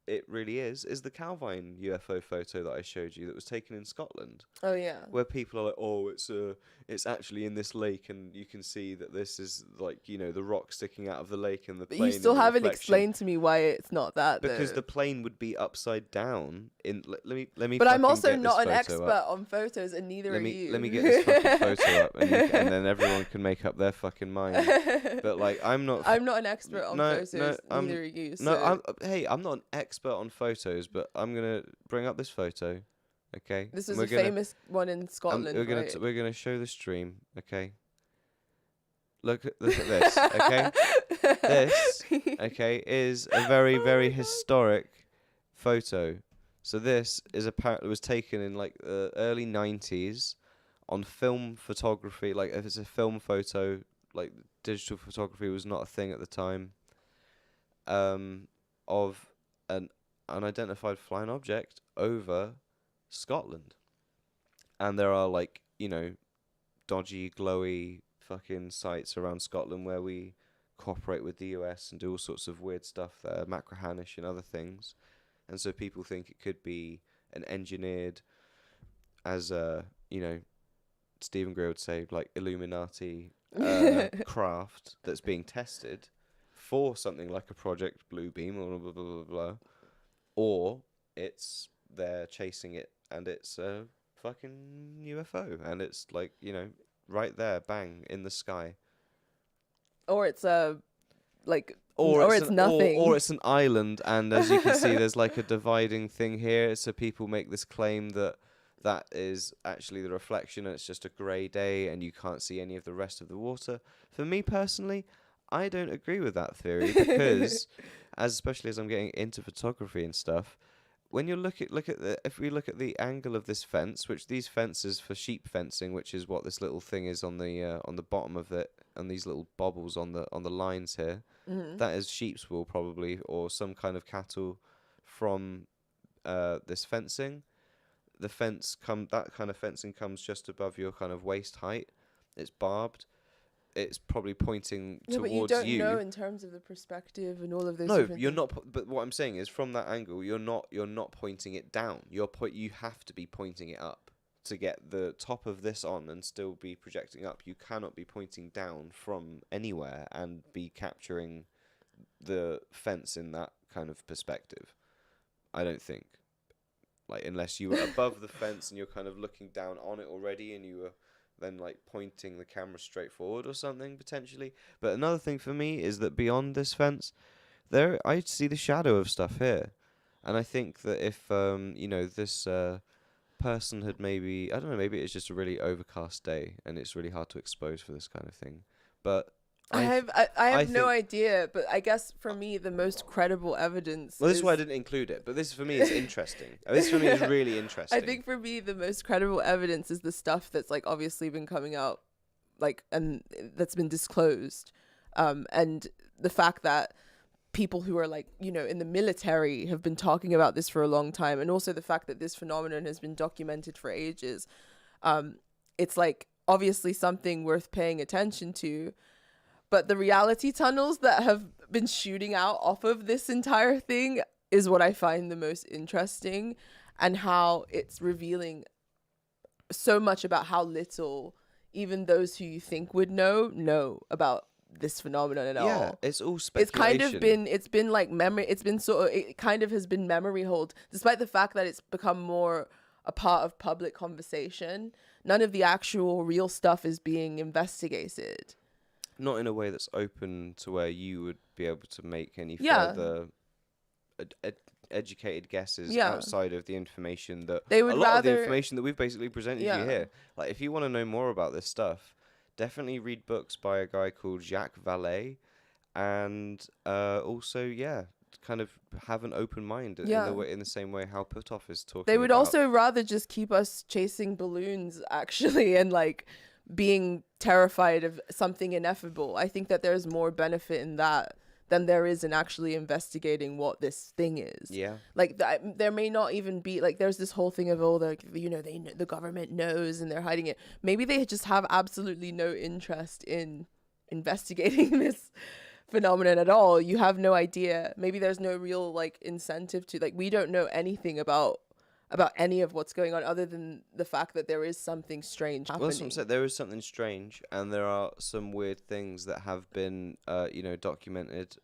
it really is the Calvine UFO photo that I showed you that was taken in Scotland. Oh yeah. Where people are like, oh, it's actually in this lake, and you can see that this is like, you know, the rock sticking out of the lake and the But plane. you still and the haven't reflection. explained to me why it's not that. Because though. the plane would be upside down. Let me. But I'm fucking also get not this an photo expert up. on photos, and neither Let are me you. let me get this fucking photo up, and then everyone can make up their fucking mind. But like, I'm not an expert on photos. Neither I'm, are you. No, so- I'm not an expert on photos, but I'm gonna bring up this photo. Okay. This And is a we're gonna- famous one in Scotland. right? we're gonna show the stream. Okay. Look at this. Okay. This, okay, is a very, very historic photo. So this is apparently was taken in like the early 90s on film photography. Like if it's a film photo, like digital photography was not a thing at the time. Of an unidentified flying object over Scotland, and there are like, you know, dodgy, glowy fucking sites around Scotland where we cooperate with the US and do all sorts of weird stuff there, Macrahanish and other things. And so people think it could be an engineered, as you know, Stephen Greer would say, like Illuminati craft that's being tested for something like a Project Bluebeam or blah, blah, blah, blah, blah. Or they're chasing it and it's a fucking UFO and it's like, you know, right there, bang, in the sky. Or it's a like, or it's nothing. or it's an island, and as you can see, there's like a dividing thing here. So people make this claim that is actually the reflection, and it's just a grey day, and you can't see any of the rest of the water. For me personally, I don't agree with that theory because, especially as I'm getting into photography and stuff, when you if we look at the angle of this fence, which these fences for sheep fencing, which is what this little thing is on the bottom of it, and these little bobbles on the lines here, that is sheep's wool probably, or some kind of cattle from this fencing. The that kind of fencing comes just above your kind of waist height. It's barbed. It's probably pointing towards you. But you don't know in terms of the perspective and all of those. No, you're not. But what I'm saying is, from that angle, you're not pointing it down. You have to be pointing it up to get the top of this on and still be projecting up. You cannot be pointing down from anywhere and be capturing the fence in that kind of perspective. I don't think. Like, unless you were above the fence and you're kind of looking down on it already, and you were then like pointing the camera straight forward or something potentially. But another thing for me is that beyond this fence, I see the shadow of stuff here, and I think that if this person had maybe it's just a really overcast day and it's really hard to expose for this kind of thing. But I have no idea, but I guess for me the most credible evidence. Well, this is why I didn't include it, but this for me is interesting. This for me is really interesting. I think for me the most credible evidence is the stuff that's like obviously been coming out, like, and that's been disclosed, and the fact that people who are like, in the military have been talking about this for a long time, and also the fact that this phenomenon has been documented for ages. It's like obviously something worth paying attention to. But the reality tunnels that have been shooting out off of this entire thing is what I find the most interesting, and how it's revealing so much about how little even those who you think would know about this phenomenon at all. Yeah, it's all speculation. It's been like memory. It kind of has been memory hold, despite the fact that it's become more a part of public conversation. None of the actual real stuff is being investigated. Not in a way that's open to where you would be able to make any further educated guesses outside of the information that of the information that we've basically presented you here. Like, if you want to know more about this stuff, definitely read books by a guy called Jacques Vallée, and also kind of have an open mind in the same way how Putoff is talking. They would also rather just keep us chasing balloons, actually, and like being terrified of something ineffable. I think that there's more benefit in that than there is in actually investigating what this thing is. Yeah. Like there may not even be like, there's this whole thing of the government knows and they're hiding it. Maybe they just have absolutely no interest in investigating this phenomenon at all. You have no idea. Maybe there's no real like incentive to, like, we don't know anything about any of what's going on other than the fact that there is something strange happening. Well, that's what I'm saying. There is something strange, and there are some weird things that have been, documented,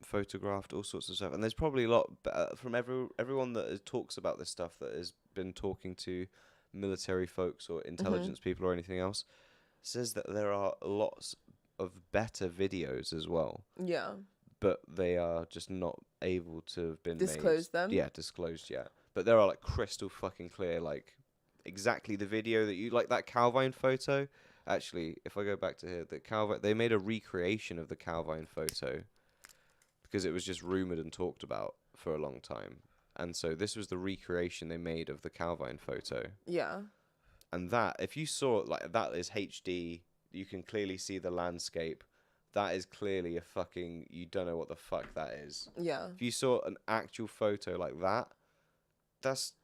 photographed, all sorts of stuff. And there's probably a lot from everyone that talks about this stuff, that has been talking to military folks or intelligence people or anything else, says that there are lots of better videos as well. Yeah. But they are just not able to have been disclosed them. Yeah, disclosed yet. But there are like crystal fucking clear, like exactly the video that you like, that Calvine photo. Actually, if I go back to here, they made a recreation of the Calvine photo because it was just rumored and talked about for a long time. And so this was the recreation they made of the Calvine photo. Yeah. And that, if you saw it, like, that is HD, you can clearly see the landscape. That is clearly a fucking, you don't know what the fuck that is. Yeah. If you saw an actual photo like that,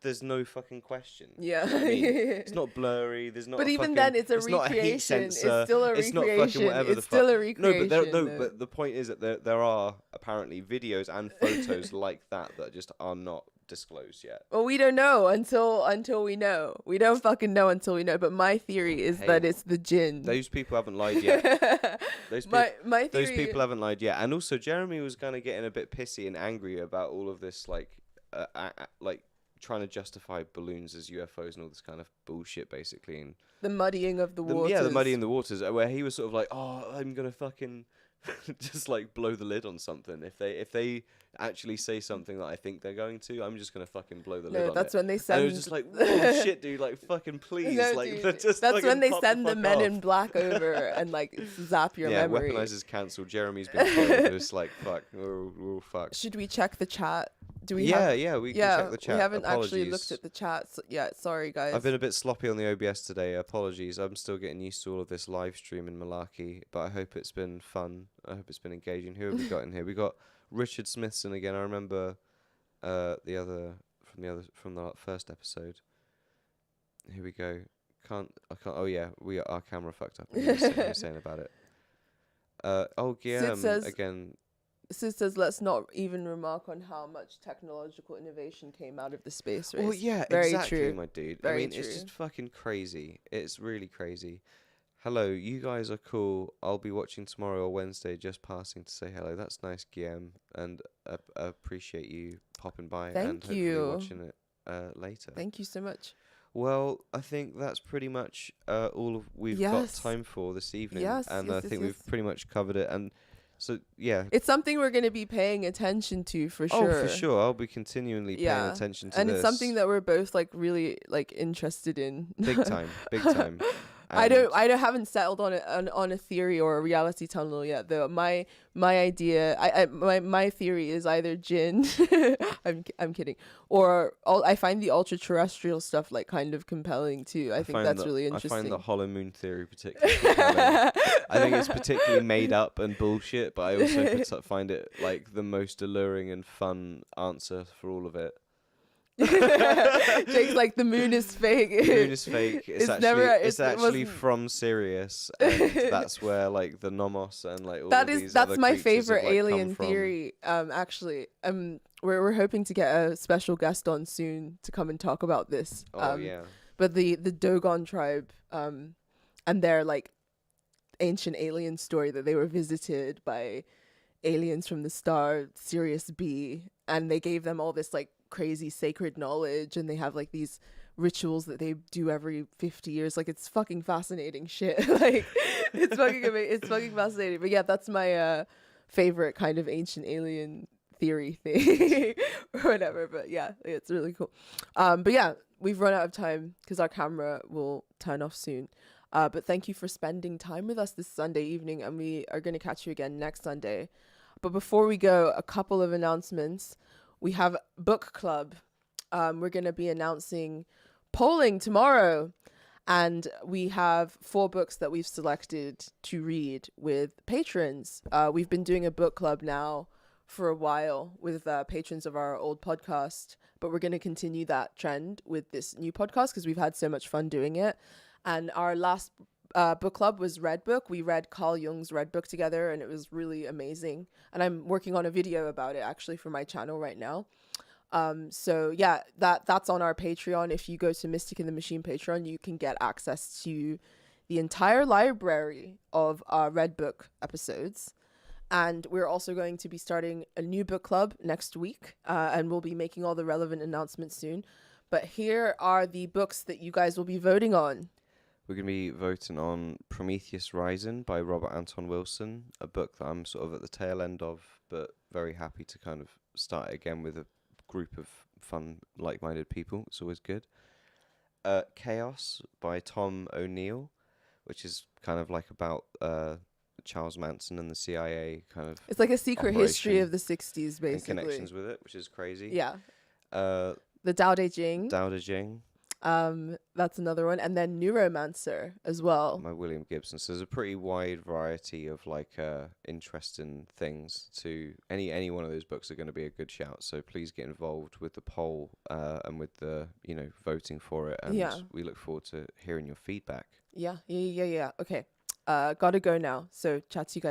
there's no fucking question. Yeah. I mean, it's not blurry. There's not. But even then, it's a recreation. It's still a recreation. It's not fucking whatever the fuck. It's still a recreation. But the point is that there are apparently videos and photos like that just are not disclosed yet. Well, we don't know until we know. We don't fucking know until we know. But my theory is that it's the jinn. Those people haven't lied yet. Those people haven't lied yet. And also, Jeremy was kind of getting a bit pissy and angry about all of this, like trying to justify balloons as UFOs and all this kind of bullshit, basically, and the muddying of the waters. Yeah, the muddying the waters, where he was sort of like, "Oh, I'm gonna fucking just like blow the lid on something. If they actually say something that I think they're going to, I'm just gonna fucking blow the lid on it. That's when they send. And it was just like, whoa, shit, dude, like fucking please, No, like dude, just that's when they pop send the fuck men off. in black over and like zap your memory. Weaponize is cancelled. Jeremy's been killed. It's like fuck, we're all fucked. Should we check the chat? Do we? We can check the chat. We haven't Apologies. actually looked at the chat yet. Sorry, guys. I've been a bit sloppy on the OBS today. Apologies. I'm still getting used to all of this live stream in Malarkey, but I hope it's been fun. I hope it's been engaging. Who have we got in here? We got Richard Smithson again. I remember from the first episode. Here we go. I can't. Oh yeah, our camera fucked up. We're saying about it. Guillaume again. Sid says, let's not even remark on how much technological innovation came out of the space race. Well, yeah, Very exactly, true. my dude. Very I mean, true. it's just fucking crazy. It's really crazy. Hello, you guys are cool. I'll be watching tomorrow or Wednesday, just passing to say hello. That's nice, Guillaume, and I appreciate you popping by and hopefully watching it later. Thank you so much. Well, I think that's pretty much all we've got time for this evening. I think we've pretty much covered it. And so, yeah. It's something we're going to be paying attention to for sure. Oh, for sure. I'll be continually paying attention to and this. It's something that we're both like really like interested in. Big time. Big time. I haven't settled on a theory or a reality tunnel yet though. My idea, my theory is either Jinn, I'm kidding, or I find the ultra terrestrial stuff like kind of compelling too. I think that's really interesting. I find the hollow moon theory particularly compelling. I think it's particularly made up and bullshit, but I also find it like the most alluring and fun answer for all of it. Jake's like, the moon is fake. The moon is fake. It's actually from Sirius, and that's where like the Nomos and like all that's other my creatures favorite have, like, alien come theory. Actually, we're hoping to get a special guest on soon to come and talk about this. Yeah. But the Dogon tribe, and their like ancient alien story that they were visited by aliens from the star Sirius B, and they gave them all this like crazy sacred knowledge, and they have like these rituals that they do every 50 years. Like, it's fucking fascinating shit. Like, it's fucking amazing. It's fucking fascinating. But yeah, that's my favorite kind of ancient alien theory thing or whatever. But yeah, it's really cool. But yeah, we've run out of time because our camera will turn off soon. But thank you for spending time with us this Sunday evening, and we are going to catch you again next Sunday. But before we go, a couple of announcements. We have book club. We're going to be announcing polling tomorrow, and we have 4 books that we've selected to read with patrons. We've been doing a book club now for a while with patrons of our old podcast, but we're going to continue that trend with this new podcast because we've had so much fun doing it. And our last book club was Red Book. We read Carl Jung's Red Book together, and it was really amazing. And I'm working on a video about it actually for my channel right now. So yeah, that's on our Patreon. If you go to Mystic in the Machine Patreon, you can get access to the entire library of our Red Book episodes. And we're also going to be starting a new book club next week, and we'll be making all the relevant announcements soon. But here are the books that you guys will be voting on. We're going to be voting on Prometheus Rising by Robert Anton Wilson, a book that I'm sort of at the tail end of, but very happy to kind of start again with a group of fun, like-minded people. It's always good. Chaos by Tom O'Neill, which is kind of like about Charles Manson and the CIA kind of. It's like a secret history of the 60s, basically. And connections with it, which is crazy. Yeah. The Tao Te Ching. Tao Te Ching. That's another one, and then Neuromancer as well by William Gibson. So there's a pretty wide variety of like interesting things. To any one of those books are going to be a good shout, so please get involved with the poll and with the voting for it, and we look forward to hearing your feedback. Yeah. Okay, gotta go now, so chat to you guys